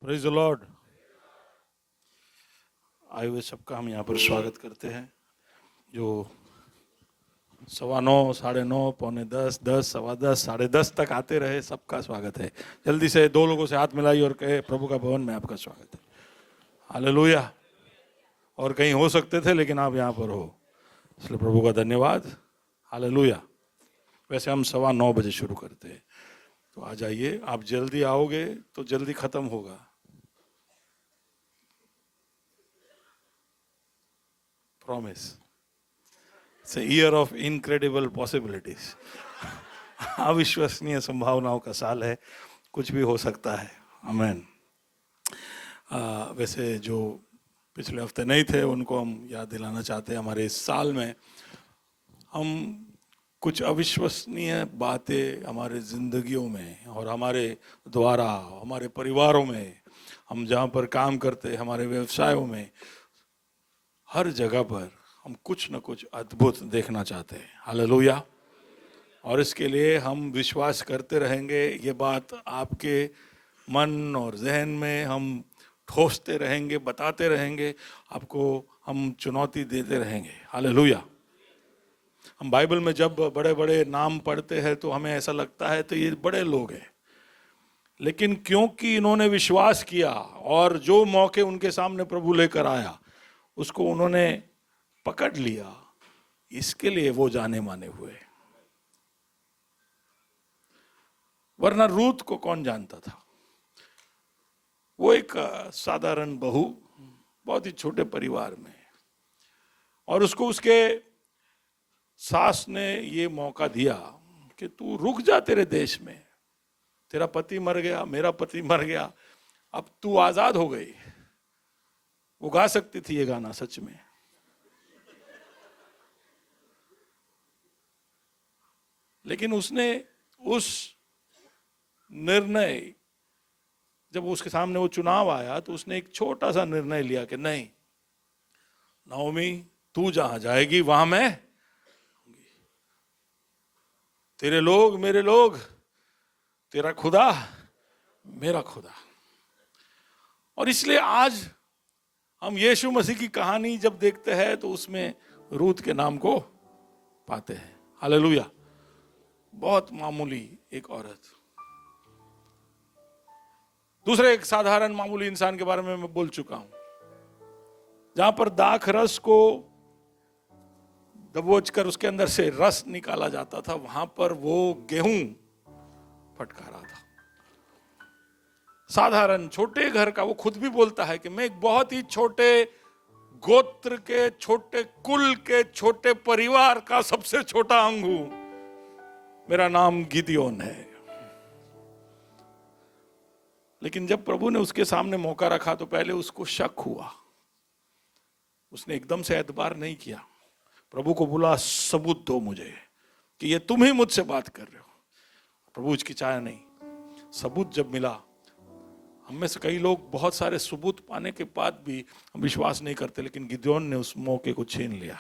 Praise the Lord. आए हुए सबका हम यहाँ पर स्वागत करते हैं। जो 9:15, 9:30, 9:45, 10, 10:15, 10:30 तक आते रहे, सबका स्वागत है। जल्दी से दो लोगों से हाथ मिलाइए और कहे, प्रभु का भवन में आपका स्वागत है। हालेलुया। और कहीं हो सकते थे लेकिन आप यहाँ पर हो, इसलिए प्रभु का धन्यवाद। हालेलुया। वैसे हम 9:15 बजे शुरू करते हैं, तो आ जाइए। आप जल्दी आओगे तो जल्दी खत्म होगा। Promise. It's year of incredible possibilities. अविश्वसनीय संभावनाओं का साल है, कुछ भी हो सकता है। आमीन। वैसे जो पिछले हफ्ते नहीं थे उनको हम याद दिलाना चाहते हैं। हमारे इस साल में हम कुछ अविश्वसनीय बातें हमारे जिंदगियों में और हमारे द्वारा, हमारे परिवारों में, हम जहाँ पर काम करते हैं, हमारे व्यवसायों में, हर जगह पर हम कुछ न कुछ अद्भुत देखना चाहते हैं। हालेलुया। और इसके लिए हम विश्वास करते रहेंगे। ये बात आपके मन और जहन में हम ठोसते रहेंगे, बताते रहेंगे, आपको हम चुनौती देते रहेंगे। हालेलुया। हम बाइबल में जब बड़े बड़े नाम पढ़ते हैं तो हमें ऐसा लगता है तो ये बड़े लोग हैं, लेकिन क्योंकि इन्होंने विश्वास किया और जो मौके उनके सामने प्रभु लेकर आया उसको उन्होंने पकड़ लिया, इसके लिए वो जाने माने हुए। वरना रूत को कौन जानता था? वो एक साधारण बहू, बहुत ही छोटे परिवार में, और उसको उसके सास ने ये मौका दिया कि तू रुक जा तेरे देश में, तेरा पति मर गया, मेरा पति मर गया, अब तू आजाद हो गई। वो गा सकती थी ये गाना सच में, लेकिन उसने उस निर्णय, जब उसके सामने वो चुनाव आया तो उसने एक छोटा सा निर्णय लिया कि नहीं नाओमी, तू जहां जाएगी वहां मैं, तेरे लोग मेरे लोग, तेरा खुदा मेरा खुदा। और इसलिए आज हम यीशु मसीह की कहानी जब देखते हैं तो उसमें रूत के नाम को पाते हैं। हालेलुया। बहुत मामूली एक औरत। दूसरे एक साधारण मामूली इंसान के बारे में मैं बोल चुका हूं, जहां पर दाख रस को दबोच कर उसके अंदर से रस निकाला जाता था, वहां पर वो गेहूं फटका रहा था। साधारण छोटे घर का, वो खुद भी बोलता है कि मैं एक बहुत ही छोटे गोत्र के, छोटे कुल के, छोटे परिवार का सबसे छोटा अंग हूं, मेरा नाम गिदियोन है। लेकिन जब प्रभु ने उसके सामने मौका रखा तो पहले उसको शक हुआ। उसने एकदम से एतबार नहीं किया। प्रभु को बोला, सबूत दो मुझे कि ये तुम ही मुझसे बात कर रहे हो। प्रभु हिचकिचाया नहीं। सबूत जब मिला, हम में से कई लोग बहुत सारे सबूत पाने के बाद भी हम विश्वास नहीं करते, लेकिन गिदोन ने उस मौके को छीन लिया।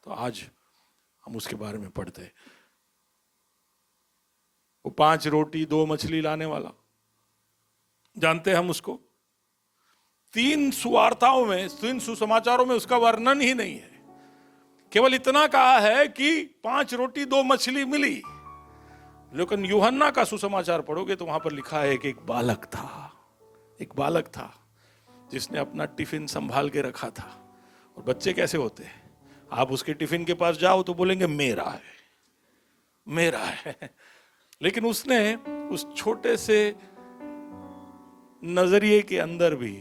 तो आज हम उसके बारे में पढ़ते हैं। वो 5 रोटी 2 मछली लाने वाला, जानते हैं हम उसको। 3 सुवार्ताओं में, 3 सुसमाचारों में उसका वर्णन ही नहीं है। केवल इतना कहा है कि 5 रोटी 2 मछली मिली। लेकिन यूहन्ना का सुसमाचार पढ़ोगे तो वहां पर लिखा है कि एक बालक था जिसने अपना टिफिन संभाल के रखा था। और बच्चे कैसे होते हैं, आप उसके टिफिन के पास जाओ तो बोलेंगे मेरा है। लेकिन उसने उस छोटे से नजरिए के अंदर भी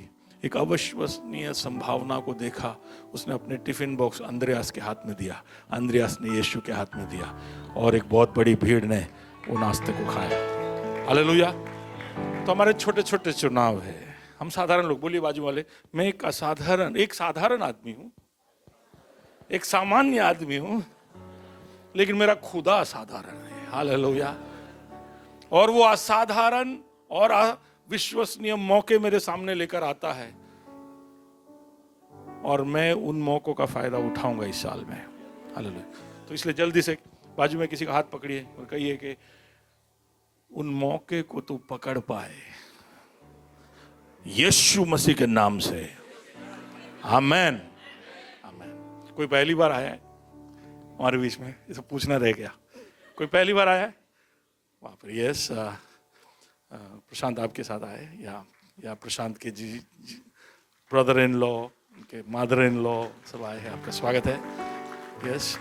एक अविश्वसनीय संभावना को देखा। उसने अपने टिफिन बॉक्स अंद्रयास के हाथ में दिया, अंद्रयास ने यीशु के हाथ में दिया, और एक बहुत बड़ी भीड़ ने वो नाश्ते को खाया। हालेलुया। तो हमारे छोटे छोटे चुनाव है। हम साधारण लोग, बोलिए बाजू वाले, मैं एक साधारण आदमी हूं, एक सामान्य आदमी हूं, लेकिन मेरा खुदा असाधारण है। हालेलुया। और वो असाधारण और विश्वसनीय मौके मेरे सामने लेकर आता है, और मैं उन मौकों का फायदा उठाऊंगा इस साल में। हालेलुया। तो इसलिए जल्दी से बाजू में किसी का हाथ पकड़िए और कहिए कि उन मौके को तू पकड़ पाए, यीशु मसीह के नाम से, आमेन। आमेन। कोई पहली बार आया है हमारे बीच में? इसे पूछना रह गया, कोई पहली बार आया है वहाँ पर? यस, प्रशांत आपके साथ आए, या प्रशांत के जी ब्रदर इन लॉ, उनके मदर इन लॉ सब आए हैं, आपका स्वागत है। यस,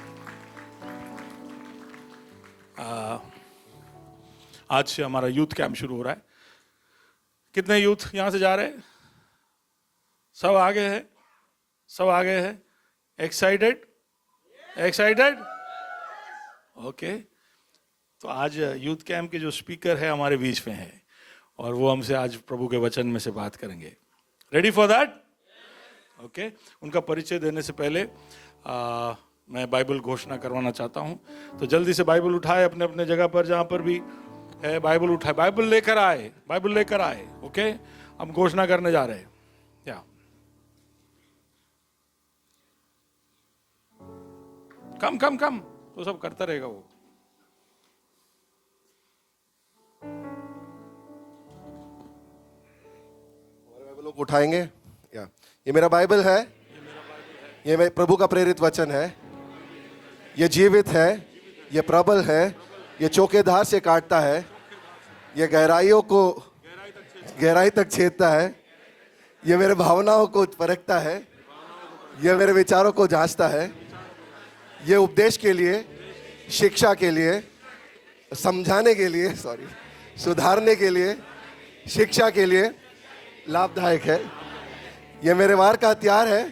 आज से हमारा यूथ कैंप शुरू हो रहा है। कितने यूथ यहाँ से जा रहे हैं? सब आगे है, सब आगे है। Excited, excited, okay. तो आज यूथ कैंप के जो स्पीकर है हमारे बीच में है, और वो हमसे आज प्रभु के वचन में से बात करेंगे। Ready for that? ओके। उनका परिचय देने से पहले मैं बाइबल घोषणा करवाना चाहता हूँ। तो जल्दी से बाइबल उठाए, अपने अपने जगह पर जहाँ पर भी है बाइबल उठाए, बाइबल लेकर आए, बाइबल लेकर आए। ओके, हम घोषणा करने जा रहे हैं। या कम कम कम तो सब करता रहेगा वो। लोग उठाएंगे। या ये मेरा बाइबल है, ये मेरे प्रभु का प्रेरित वचन है। ये जीवित है, ये प्रबल है, ये चौकेदार से काटता है, ये गहराइयों को गहराई तक छेदता है, ये मेरे भावनाओं को परखता है, ये मेरे विचारों को जांचता है। ये उपदेश के लिए, शिक्षा के लिए, समझाने के लिए, सुधारने के लिए, शिक्षा के लिए लाभदायक है। ये मेरे वार का हथियार है,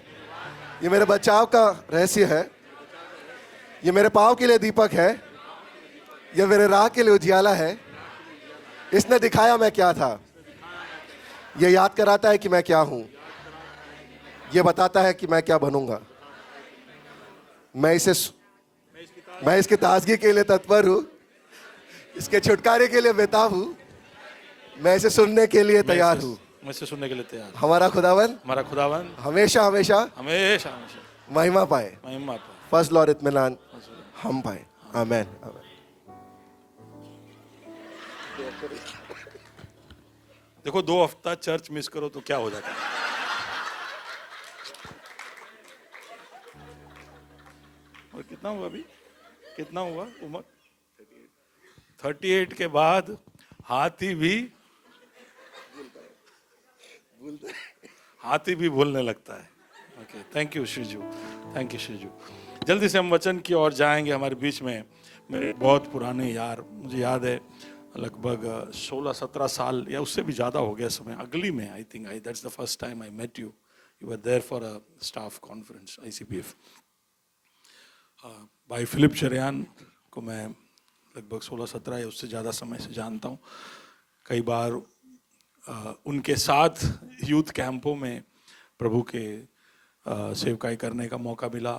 ये मेरे बचाव का रहस्य है, ये मेरे पाँव के लिए दीपक है, ये मेरे राह के लिए उजियाला है। इसने दिखाया मैं क्या था, ये याद कराता है कि मैं क्या हूँ, ये बताता है कि मैं क्या बनूंगा। मैं इसकी ताजगी के लिए तत्पर हूँ, इसके छुटकारे के लिए बेताब हूँ, मैं इसे सुनने के लिए तैयार हूँ। मैं इसे सुनने के लिए तैयार। हमारा खुदावन हमेशा हमेशा हमेशा महिमा पाए, महिमा पाए, फजल और इत्मीनान हम पाए। आमेन, आमेन। देखो 2 हफ्ता चर्च मिस करो तो क्या हो जाता है। और कितना हुआ अभी, कितना हुआ उम्र? 38 के बाद हाथी भी भूलने लगता है। ओके, थैंक यू शिजू, थैंक यू शिजू। जल्दी से हम वचन की ओर जाएंगे। हमारे बीच में मेरे बहुत पुराने यार, मुझे याद है लगभग 16-17 साल या उससे भी ज़्यादा हो गया समय, अगली में I think that's the first time I met you. You were there for a staff conference ICPF। भाई फिलिप चरियान को मैं लगभग 16-17 या उससे ज़्यादा समय से जानता हूँ। कई बार उनके साथ यूथ कैंपों में प्रभु के सेवकाई करने का मौका मिला।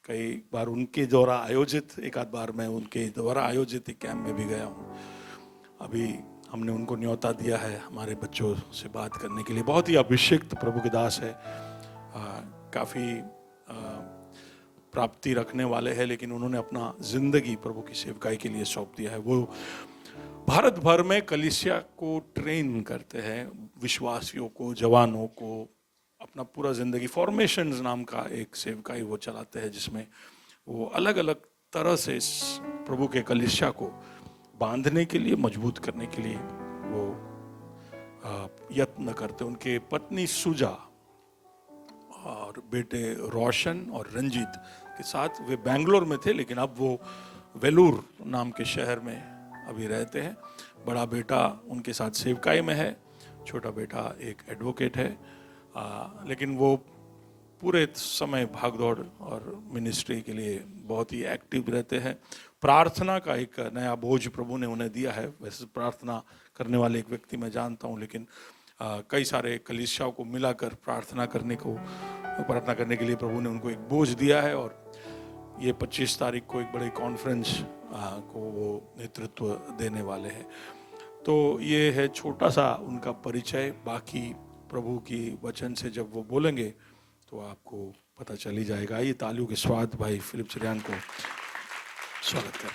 कई बार उनके द्वारा आयोजित, एक आध बार मैं उनके द्वारा आयोजित एक कैंप में भी गया हूँ। अभी हमने उनको न्योता दिया है हमारे बच्चों से बात करने के लिए। बहुत ही अभिषिक्त प्रभु के दास है, काफ़ी प्राप्ति रखने वाले हैं, लेकिन उन्होंने अपना जिंदगी प्रभु की सेवकाई के लिए सौंप दिया है। वो भारत भर में कलीसिया को ट्रेन करते हैं, विश्वासियों को, जवानों को। अपना पूरा जिंदगी फॉर्मेशंस नाम का एक सेवकाई वो चलाते हैं, जिसमें वो अलग अलग तरह से इस प्रभु के कलीसिया को बांधने के लिए, मजबूत करने के लिए वो यत्न करते। उनके पत्नी सुजा और बेटे रोशन और रंजीत के साथ वे बेंगलोर में थे, लेकिन अब वो वेलूर नाम के शहर में अभी रहते हैं। बड़ा बेटा उनके साथ सेवकाई में है, छोटा बेटा एक एडवोकेट है, लेकिन वो पूरे समय भागदौड़ और मिनिस्ट्री के लिए बहुत ही एक्टिव रहते हैं। प्रार्थना का एक नया बोझ प्रभु ने उन्हें दिया है। वैसे प्रार्थना करने वाले एक व्यक्ति मैं जानता हूँ, लेकिन कई सारे कलीसियाओं को मिलाकर प्रार्थना करने के लिए प्रभु ने उनको एक बोझ दिया है। और ये 25 तारीख को एक बड़े कॉन्फ्रेंस को वो नेतृत्व देने वाले हैं। तो ये है छोटा सा उनका परिचय। बाकी प्रभु की वचन से जब वो बोलेंगे तो आपको पता चल ही जाएगा। ये तालियों के स्वाद भाई फिलिप चरियान को स्वागत कर।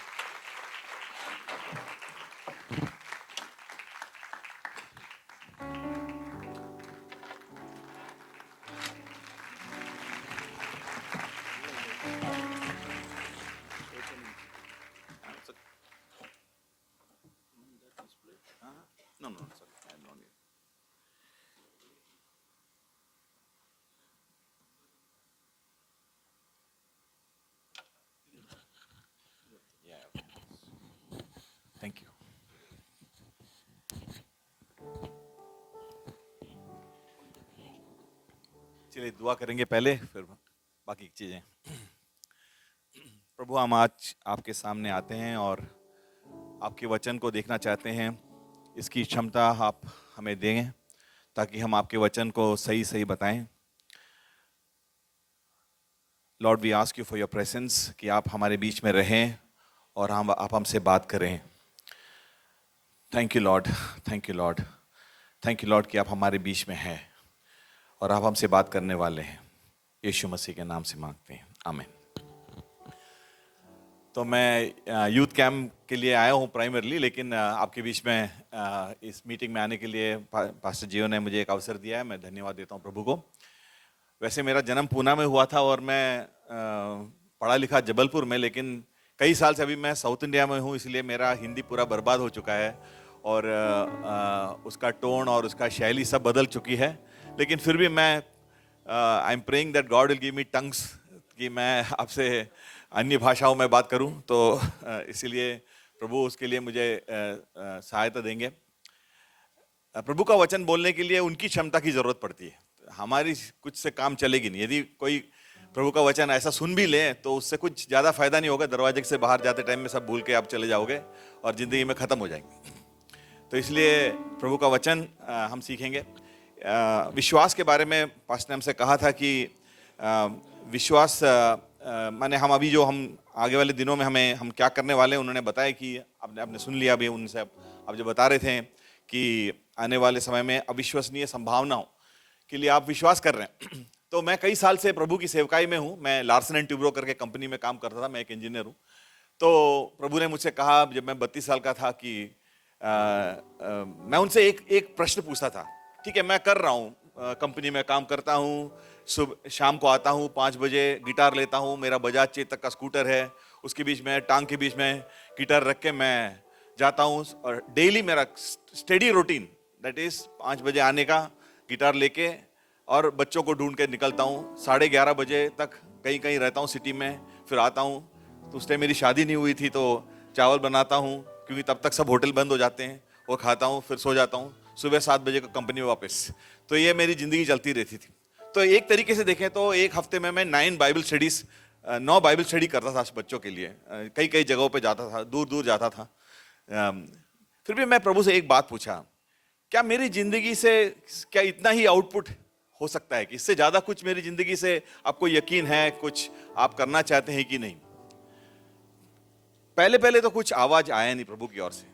लिए दुआ करेंगे पहले, फिर बाकी चीज़ें। प्रभु, हम आज आपके सामने आते हैं और आपके वचन को देखना चाहते हैं। इसकी क्षमता आप हमें दें ताकि हम आपके वचन को सही सही बताएं। Lord, we ask you for your presence, कि आप हमारे बीच में रहें और आप हमसे बात करें। Thank you Lord, thank you Lord, thank you Lord कि आप हमारे बीच में हैं और आप हमसे बात करने वाले हैं। यीशु मसीह के नाम से मांगते हैं, आमीन। तो मैं यूथ कैंप के लिए आया हूँ प्राइमरली, लेकिन आपके बीच में इस मीटिंग में आने के लिए पास्टर जियो ने मुझे एक अवसर दिया है। मैं धन्यवाद देता हूँ प्रभु को। वैसे मेरा जन्म पूना में हुआ था और मैं पढ़ा लिखा जबलपुर में, लेकिन कई साल से अभी मैं साउथ इंडिया में हूँ, इसलिए मेरा हिंदी पूरा बर्बाद हो चुका है और उसका टोन और उसका शैली सब बदल चुकी है। लेकिन फिर भी मैं I am praying that God will give me tongues, कि मैं आपसे अन्य भाषाओं में बात करूं। तो इसीलिए प्रभु उसके लिए मुझे सहायता देंगे। प्रभु का वचन बोलने के लिए उनकी क्षमता की जरूरत पड़ती है, हमारी कुछ से काम चलेगी नहीं। यदि कोई प्रभु का वचन ऐसा सुन भी ले तो उससे कुछ ज़्यादा फायदा नहीं होगा। दरवाजे से बाहर जाते टाइम में सब भूल के आप चले जाओगे और ज़िंदगी में ख़त्म हो जाएंगे। तो इसलिए प्रभु का वचन हम सीखेंगे। विश्वास के बारे में पास्टर ने हमसे कहा था कि विश्वास माने हम अभी जो हम आगे वाले दिनों में हम क्या करने वाले हैं, उन्होंने बताया कि आपने सुन लिया अभी उनसे। आप जो बता रहे थे कि आने वाले समय में अविश्वसनीय संभावनाओं के लिए आप विश्वास कर रहे हैं। तो मैं कई साल से प्रभु की सेवकाई में हूँ। मैं लार्सन एंड ट्यूब्रो करके कंपनी में काम करता था, मैं एक इंजीनियर हूँ। तो प्रभु ने मुझसे कहा जब मैं 32 साल का था कि मैं उनसे एक प्रश्न पूछता था। ठीक है, मैं कर रहा हूँ, कंपनी में काम करता हूँ, सुबह शाम को आता हूँ 5 बजे, गिटार लेता हूँ, मेरा बजाज चेतक का स्कूटर है, उसके बीच में टांग के बीच में गिटार रख के मैं जाता हूँ। और डेली मेरा स्टेडी रूटीन दैट इज 5 बजे आने का, गिटार लेके और बच्चों को ढूंढ के निकलता हूँ। 11:30 बजे तक कहीं कहीं रहता हूँ सिटी में, फिर आता हूँ। तो उस टाइम मेरी शादी नहीं हुई थी, तो चावल बनाता हूँ क्योंकि तब तक सब होटल बंद हो जाते हैं, वो खाता हूँ, फिर सो जाता हूँ। सुबह 7 बजे को कंपनी में वापस। तो ये मेरी ज़िंदगी चलती रहती थी। तो एक तरीके से देखें तो एक हफ्ते में मैं 9 बाइबल स्टडी करता था बच्चों के लिए। कई कई जगहों पे जाता था, दूर दूर जाता था। फिर भी मैं प्रभु से एक बात पूछा, क्या मेरी ज़िंदगी से क्या इतना ही आउटपुट हो सकता है कि इससे ज़्यादा कुछ मेरी ज़िंदगी से आपको यकीन है, कुछ आप करना चाहते हैं कि नहीं? पहले पहले तो कुछ आवाज़ आया नहीं प्रभु की ओर से,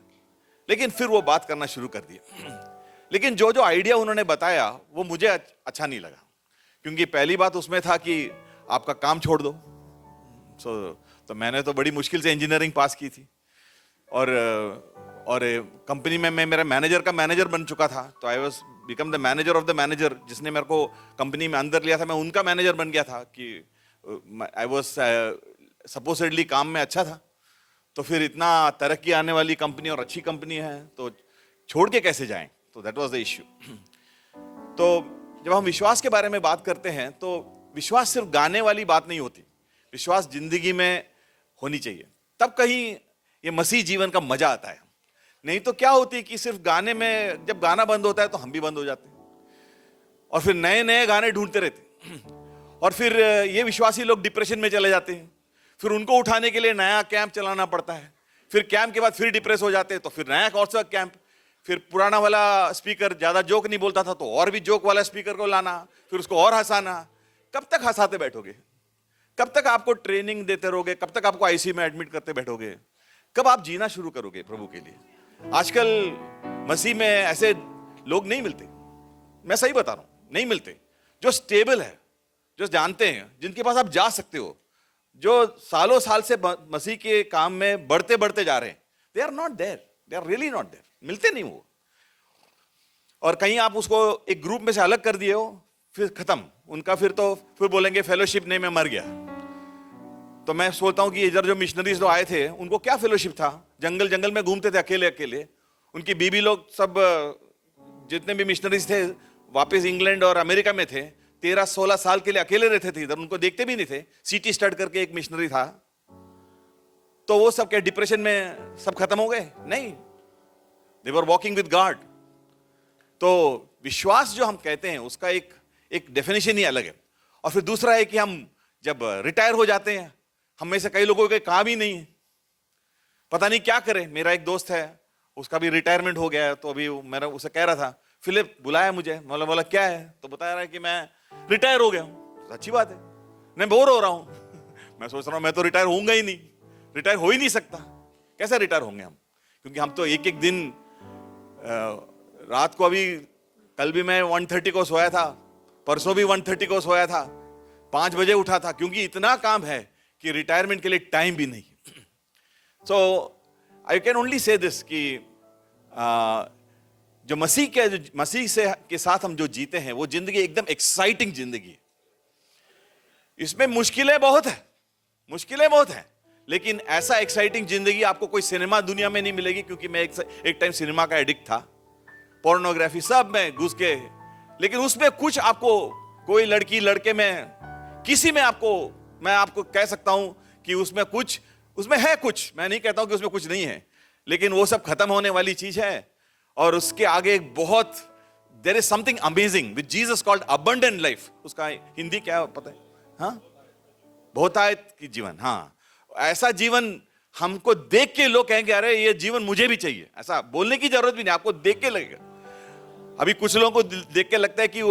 लेकिन फिर वो बात करना शुरू कर दिया। लेकिन जो जो आइडिया उन्होंने बताया वो मुझे अच्छा नहीं लगा, क्योंकि पहली बात उसमें था कि आपका काम छोड़ दो। तो मैंने तो बड़ी मुश्किल से इंजीनियरिंग पास की थी और कंपनी में मैं मेरा मैनेजर का मैनेजर बन चुका था। तो I was become the manager of the manager. जिसने मेरे को कंपनी में अंदर लिया था, मैं उनका मैनेजर बन गया था कि आई वॉज सपोजिटली काम में अच्छा था। तो फिर इतना तरक्की आने वाली कंपनी और अच्छी कंपनी है तो छोड़ के कैसे जाएं? तो दैट वाज द इश्यू। तो जब हम विश्वास के बारे में बात करते हैं तो विश्वास सिर्फ गाने वाली बात नहीं होती, विश्वास जिंदगी में होनी चाहिए, तब कहीं ये मसीह जीवन का मजा आता है। नहीं तो क्या होती है कि सिर्फ गाने में, जब गाना बंद होता है तो हम भी बंद हो जाते हैं और फिर नए नए गाने ढूंढते रहते हैं और फिर ये विश्वासी लोग डिप्रेशन में चले जाते हैं। फिर उनको उठाने के लिए नया कैंप चलाना पड़ता है, फिर कैंप के बाद फिर डिप्रेस हो जाते हैं तो फिर नया कौन सा कैंप, फिर पुराना वाला स्पीकर ज्यादा जोक नहीं बोलता था तो और भी जोक वाला स्पीकर को लाना, फिर उसको और हंसाना। कब तक हंसाते बैठोगे? कब तक आपको ट्रेनिंग देते रहोगे? कब तक आपको आईसीयू में एडमिट करते बैठोगे? कब आप जीना शुरू करोगे प्रभु के लिए? आजकल मसीह में ऐसे लोग नहीं मिलते, मैं सही बता रहा हूं, नहीं मिलते जो स्टेबल है, जो जानते हैं, जिनके पास आप जा सकते हो, जो सालों साल से मसीह के काम में बढ़ते बढ़ते जा रहे हैं। They are not there, they are really not there, मिलते नहीं वो। और कहीं आप उसको एक ग्रुप में से अलग कर दिए हो, फिर खत्म उनका, फिर बोलेंगे फेलोशिप नहीं, मैं मर गया। तो मैं सोचता हूं कि इधर जो मिशनरीज लोग आए थे उनको क्या फेलोशिप था? जंगल जंगल में घूमते थे अकेले अकेले। उनकी बीबी लोग सब जितने भी मिशनरीज थे वापस इंग्लैंड और अमेरिका में थे, 13-16 साल के लिए अकेले रहते थे इधर, उनको देखते भी नहीं थे। सीटी स्टड करके एक मिशनरी था, तो वो सब क्या डिप्रेशन में सब खत्म हो गए? नहीं, दे वर वॉकिंग विद गॉड। तो विश्वास जो हम कहते हैं उसका एक डेफिनेशन ही अलग है। और फिर दूसरा है कि हम जब रिटायर हो जाते हैं, हम में से कई लोगों के काम ही नहीं है, पता नहीं क्या करें। मेरा एक दोस्त है, उसका भी रिटायरमेंट हो गया है, तो अभी मेरा उसे कह रहा था, फिलिप बुलाया मुझे, बोला क्या है, तो बता रहा है कि मैं रिटायर हो गया हूं। अच्छी बात है, मैं बोर हो रहा हूं। मैं सोच रहा हूं मैं तो रिटायर होऊंगा ही नहीं, रिटायर हो ही नहीं सकता। कैसे रिटायर होंगे हम, क्योंकि हम तो एक एक दिन रात को, अभी कल भी मैं 1:30 को सोया था, परसों भी 1:30 को सोया था, 5 बजे उठा था, क्योंकि इतना काम है कि रिटायरमेंट के लिए टाइम भी नहीं। सो I can only say this कि जो मसीह से के साथ हम जो जीते हैं, वो जिंदगी एकदम एक्साइटिंग जिंदगी है। इसमें मुश्किलें बहुत है, लेकिन ऐसा एक्साइटिंग जिंदगी आपको कोई सिनेमा दुनिया में नहीं मिलेगी। क्योंकि मैं एक टाइम सिनेमा का एडिक्ट था, पोर्नोग्राफी सब में घुस के, लेकिन उसमें कुछ आपको, कोई लड़की लड़के में, किसी में आपको, मैं आपको कह सकता हूं कि उसमें है कुछ, मैं नहीं कहता हूं कि उसमें कुछ नहीं है, लेकिन वो सब खत्म होने वाली चीज है। और उसके आगे एक बहुत, there is something amazing with Jesus called abundant life. उसका हिंदी क्या है पता है? हाँ, बहुतायत की जीवन। हाँ, ऐसा जीवन हमको देख के लोग कहेंगे अरे ये जीवन मुझे भी चाहिए। ऐसा बोलने की जरूरत भी नहीं, आपको देख के लगेगा। अभी कुछ लोगों को देख के लगता है कि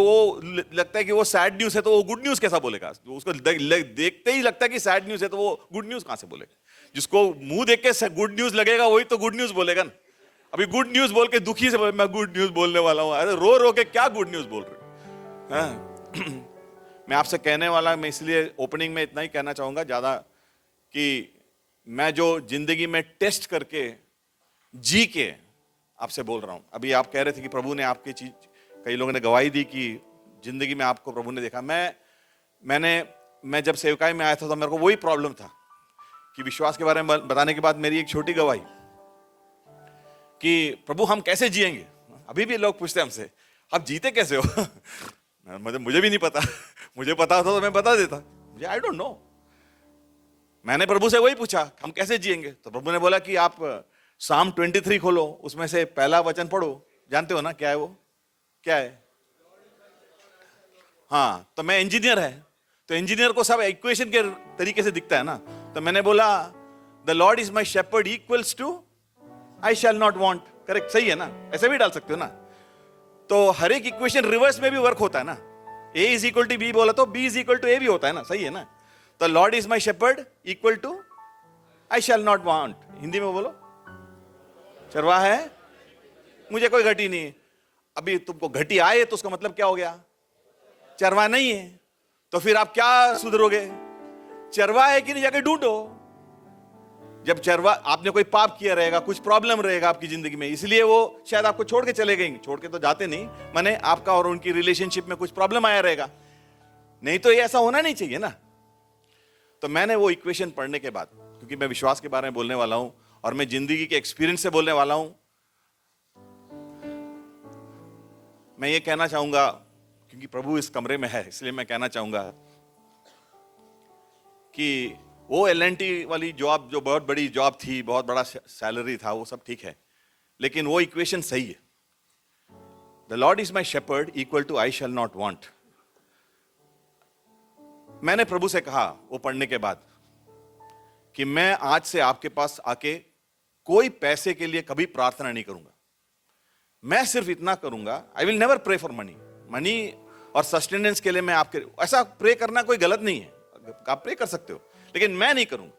वो सैड न्यूज है, तो वो गुड न्यूज कैसा बोलेगा? उसको देखते ही लगता है कि सैड न्यूज है, तो वो गुड न्यूज कहां से बोलेगा? जिसको मुंह देख के गुड न्यूज लगेगा, वही तो गुड न्यूज बोलेगा ना। अभी गुड न्यूज बोल के दुखी से बोले मैं गुड न्यूज बोलने वाला हूं, अरे रो रो के क्या गुड न्यूज बोल रहे हैं? मैं आपसे कहने वाला, मैं इसलिए ओपनिंग में इतना ही कहना चाहूंगा ज्यादा, कि मैं जो जिंदगी में टेस्ट करके जी के आपसे बोल रहा हूं। अभी आप कह रहे थे कि प्रभु ने आपकी चीज, कई लोगों ने गवाही दी कि जिंदगी में आपको प्रभु ने देखा। मैं जब सेवकाई में आया था, तो मेरे को वही प्रॉब्लम था कि विश्वास के बारे में बताने के बाद मेरी एक छोटी गवाही कि प्रभु हम कैसे जिएंगे। अभी भी लोग पूछते हैं हमसे, आप जीते कैसे हो? मुझे भी नहीं पता। मुझे पता होता तो मैं बता देता, मुझे आई डोंट नो। मैंने प्रभु से वही पूछा, हम कैसे जिएंगे? तो प्रभु ने बोला कि आप साम 23 खोलो, उसमें से पहला वचन पढ़ो। जानते हो ना क्या है वो? क्या है? हाँ, तो मैं इंजीनियर है, तो इंजीनियर को सब इक्वेशन के तरीके से दिखता है ना। तो मैंने बोला the lord is my shepherd equals to I shall not want. Correct, सही है ना? ऐसे भी डाल सकते हो ना। तो हर एक इक्वेशन रिवर्स में भी वर्क होता है ना। A is equal to B बोला तो B is equal to A भी होता है ना, सही है ना? तो lord is my shepherd equal to I shall not want. Hindi में बोलो, चरवाहा है, मुझे कोई घटी नहीं। अभी तुमको घटी आए तो उसका मतलब क्या हो गया? चरवाहा नहीं है। तो फिर आप क्या सुधरोगे? चरवाहा है कि नहीं जाके ढूंढो। जब चरवा, आपने कोई पाप किया रहेगा, कुछ प्रॉब्लम रहेगा आपकी जिंदगी में, इसलिए वो शायद आपको छोड़ के चले गए। छोड़ के तो जाते नहीं, माने आपका और उनकी रिलेशनशिप में कुछ प्रॉब्लम आया रहेगा, नहीं तो ये ऐसा होना नहीं चाहिए ना। तो मैंने वो इक्वेशन पढ़ने के बाद, क्योंकि मैं विश्वास के बारे में बोलने वाला हूं और मैं जिंदगी के एक्सपीरियंस से बोलने वाला हूं, मैं ये कहना चाहूंगा, क्योंकि प्रभु इस कमरे में है, इसलिए मैं कहना चाहूंगा कि वो LNT वाली जॉब, जो बहुत बड़ी जॉब थी, बहुत बड़ा सैलरी था, वो सब ठीक है, लेकिन वो इक्वेशन सही है। The lord is my shepherd equal to I shall not want. मैंने प्रभु से कहा वो पढ़ने के बाद कि मैं आज से आपके पास आके कोई पैसे के लिए कभी प्रार्थना नहीं करूंगा। मैं सिर्फ इतना करूंगा, I will never pray for money और सस्टेनेंस के लिए मैं आपके, ऐसा प्रे करना कोई गलत नहीं है, आप प्रे कर सकते हो, लेकिन मैं नहीं करूंगा।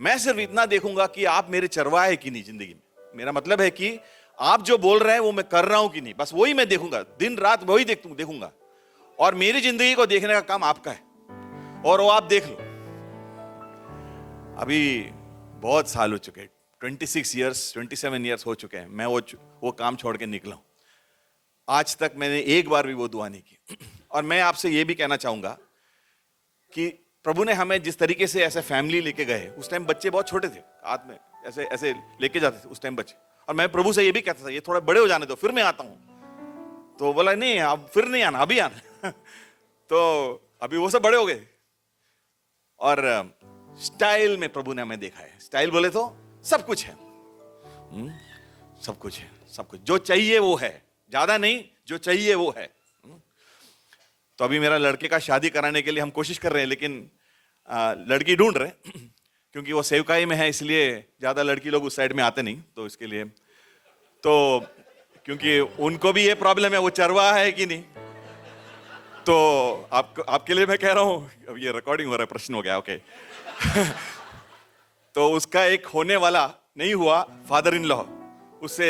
मैं सिर्फ इतना देखूंगा कि आप मेरे चरवाहे की नहीं जिंदगी में। मेरा मतलब है कि आप जो बोल रहे हैं वो मैं कर रहा हूं कि नहीं, बस वही मैं देखूंगा, दिन रात वही देखूंगा। और मेरी जिंदगी को देखने का काम आपका है, और वो आप देख लो। अभी बहुत साल हो चुके, 26 ईयर्स हो चुके हैं, मैं वो काम छोड़ के निकला हूं। आज तक मैंने एक बार भी वो दुआ नहीं की। और मैं आपसे ये भी कहना चाहूंगा कि प्रभु ने हमें जिस तरीके से ऐसे फैमिली लेके गए, उस टाइम बच्चे बहुत छोटे थे, हाथ में ऐसे ऐसे लेके जाते थे उस टाइम बच्चे, और मैं प्रभु से ये भी कहता था ये थोड़ा बड़े हो जाने दो फिर मैं आता हूं। तो बोला नहीं, अब फिर नहीं आना, अभी आना। तो अभी वो सब बड़े हो गए, और स्टाइल में प्रभु ने हमें देखा है। स्टाइल बोले तो सब कुछ है, सब कुछ है, सब कुछ जो चाहिए वो है, ज्यादा नहीं, जो चाहिए वो है। तो अभी मेरा लड़के का शादी कराने के लिए हम कोशिश कर रहे हैं, लेकिन लड़की ढूंढ रहे हैं क्योंकि वो सेवकाई में है, इसलिए ज़्यादा लड़की लोग उस साइड में आते नहीं, तो इसके लिए तो क्योंकि उनको भी ये प्रॉब्लम है, वो चरवाहा है कि नहीं। तो आपके लिए मैं कह रहा हूँ, अब ये रिकॉर्डिंग हो रहा है, प्रश्न हो गया, ओके। तो उसका एक होने वाला नहीं हुआ फादर इन लॉ, उससे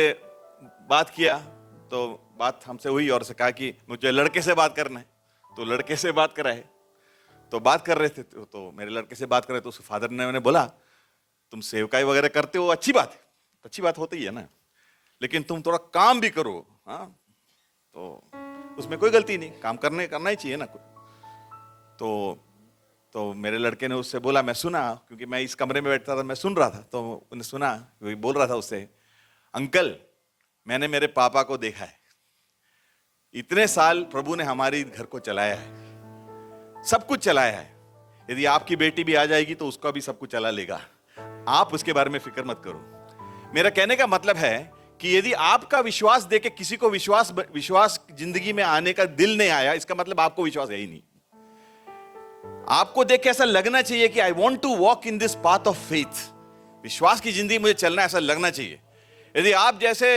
बात किया तो बात हमसे हुई और उससे कहा कि मुझे लड़के से बात करना है, तो लड़के से बात कराए। तो बात कर रहे थे तो मेरे लड़के से बात कर रहे, तो उसके फादर ने मैंने बोला तुम सेवकाई वगैरह करते हो, अच्छी बात है, अच्छी बात होती है ना, लेकिन तुम थोड़ा काम भी करो। हाँ, तो उसमें कोई गलती नहीं, काम करना ही चाहिए ना। तो मेरे लड़के ने उससे बोला, मैं सुना, क्योंकि मैं इस कमरे में बैठता था, मैं सुन रहा था, तो उन्हें सुना, वही बोल रहा था उससे, अंकल मैंने मेरे पापा को देखा है, इतने साल प्रभु ने हमारी घर को चलाया है, सब कुछ चलाया है, यदि आपकी बेटी भी आ जाएगी तो उसका भी सब कुछ चला लेगा, आप उसके बारे में फिक्र मत करो। मेरा कहने का मतलब है कि यदि आपका विश्वास देके किसी को विश्वास जिंदगी में आने का दिल नहीं आया, इसका मतलब आपको विश्वास है ही नहीं। आपको देख के ऐसा लगना चाहिए कि I want to walk in this path of faith, विश्वास की जिंदगी मुझे चलना, ऐसा लगना चाहिए। यदि आप जैसे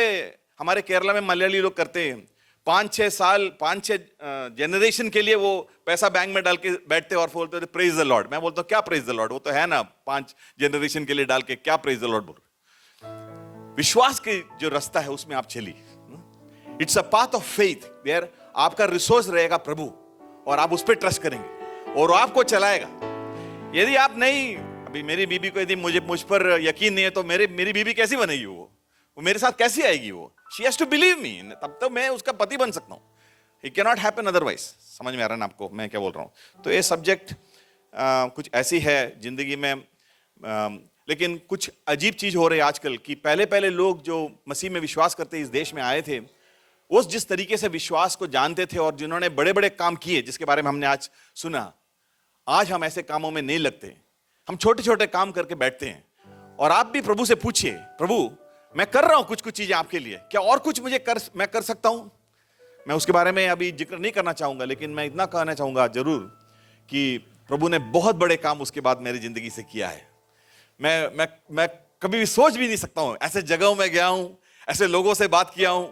हमारे केरला में मलयाली लोग करते हैं, 5-6 साल 5-6 जनरेशन के लिए वो पैसा बैंक में डाल के बैठते और बोलते थे प्रेज द लॉर्ड। मैं बोलता हूँ क्या प्रेज द लॉर्ड, वो तो है ना 5 जनरेशन के लिए डाल के, क्या प्रेज द लॉर्ड बोल। विश्वास के जो रास्ता है उसमें आप चली, it's a path of faith where आपका रिसोर्स रहेगा प्रभु, और आप उस पर ट्रस्ट करेंगे और आपको चलाएगा। यदि आप नहीं, अभी मेरी बीबी को यदि मुझ पर यकीन नहीं है तो मेरी बीबी कैसी बनेगी, वो मेरे साथ कैसी आएगी, वो she has to believe me, तब तो मैं उसका पति बन सकता हूं। It can not happen otherwise. समझ में आ रहा है ना आपको मैं क्या बोल रहा हूं। तो ये सब्जेक्ट कुछ ऐसी है जिंदगी में, लेकिन कुछ अजीब चीज हो रही है आजकल कि पहले लोग जो मसीह में विश्वास करते इस देश में आए थे, वो जिस तरीके से विश्वास को जानते थे और जिन्होंने बड़े बड़े काम किए जिसके बारे में हमने आज सुना, आज हम ऐसे कामों में नहीं लगते, हम छोटे छोटे काम करके बैठते हैं। और आप भी प्रभु से पूछिए, प्रभु मैं कर रहा हूं कुछ चीजें आपके लिए, क्या और कुछ मैं कर सकता हूं। मैं उसके बारे में अभी जिक्र नहीं करना चाहूंगा, लेकिन मैं इतना कहना चाहूंगा जरूर कि प्रभु ने बहुत बड़े काम उसके बाद मेरी जिंदगी से किया है। मैं कभी भी सोच भी नहीं सकता हूं, ऐसे जगहों में गया हूं, ऐसे लोगों से बात किया हूं,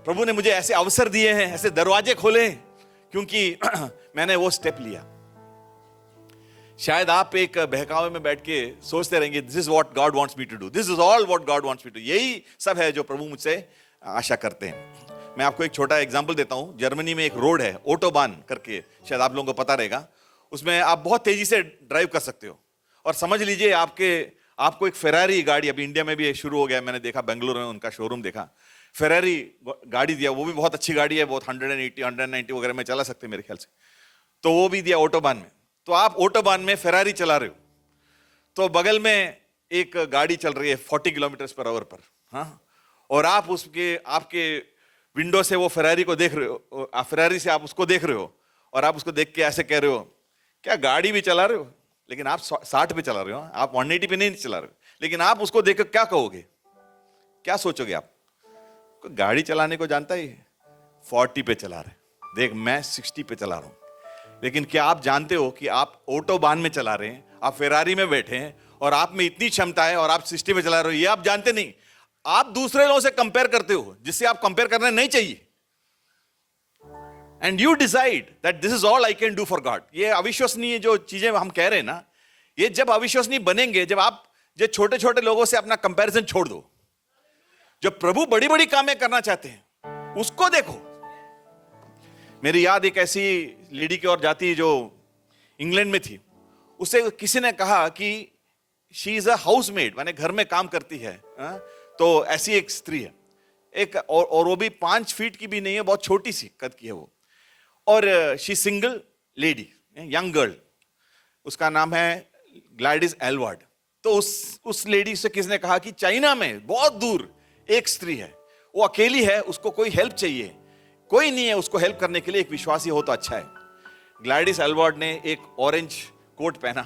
प्रभु ने मुझे ऐसे अवसर दिए हैं, ऐसे दरवाजे खोले, क्योंकि मैंने वो स्टेप लिया। शायद आप एक बहकावे में बैठ के सोचते रहेंगे, this is what God wants me to do, this is all what God wants me to, यही सब है जो प्रभु मुझसे आशा करते हैं। मैं आपको एक छोटा एग्जांपल देता हूं। जर्मनी में एक रोड है ऑटोबान करके, शायद आप लोगों को पता रहेगा। उसमें आप बहुत तेजी से ड्राइव कर सकते हो, और समझ लीजिए आपको एक फेरारी गाड़ी, अभी इंडिया में भी शुरू हो गया, मैंने देखा बेंगलुरु में उनका शोरूम देखा, फेरारी गाड़ी दिया, वो भी बहुत अच्छी गाड़ी है, बहुत 180 190 वगैरह में चला सकते हैं मेरे ख्याल से, तो वो भी दिया ऑटोबान में। तो आप ऑटोबान में फेरारी चला रहे हो, तो बगल में एक गाड़ी चल रही है 40 किलोमीटर पर आवर पर, हाँ, और आप आपके विंडो से वो फेरारी को देख रहे हो, फेरारी से आप उसको देख रहे हो, और आप उसको देख के ऐसे कह रहे हो, क्या गाड़ी भी चला रहे हो, लेकिन आप 60 पे चला रहे हो, आप 180 पे नहीं चला रहे हो, लेकिन आप उसको देख कर क्या कहोगे, क्या सोचोगे आप? गाड़ी चलाने को जानता ही 40 पे चला रहे, देख मैं 60 पे चला रहा हूं। लेकिन क्या आप जानते हो कि आप ऑटोबान में चला रहे हैं, आप फेरारी में बैठे हैं, और आप में इतनी क्षमता है और आप 60 पे चला रहे हो, ये आप जानते नहीं। आप दूसरे लोगों से कंपेयर करते हो जिससे आप कंपेयर करना नहीं चाहिए, and you decide that this is all I can do for God. ये अविश्वसनीय जो चीजें हम कह रहे हैं ना, ये जब अविश्वसनीय बनेंगे जब आप जो छोटे छोटे लोगों से अपना कंपैरिजन छोड़ दो। जब प्रभु बड़ी बड़ी कामें करना चाहते हैं उसको देखो। मेरी याद एक ऐसी लेडी की ओर जाती जो इंग्लैंड में थी, उससे किसी ने कहा कि शी इज अ हाउसमेड, माने घर में काम करती है, तो ऐसी एक स्त्री है, एक और वो भी 5 फीट की भी नहीं है, बहुत छोटी सी कद की है वो, और she single lady, young girl, उसका नाम है ग्लैडिस एलवार्ड। तो उस लेडी से किसने कहा कि चाइना में बहुत दूर एक स्त्री है, वो अकेली है, उसको कोई हेल्प चाहिए, कोई नहीं है उसको हेल्प करने के लिए, एक विश्वासी हो तो अच्छा है। ग्लैडिस एलवार्ड ने एक ऑरेंज कोट पहना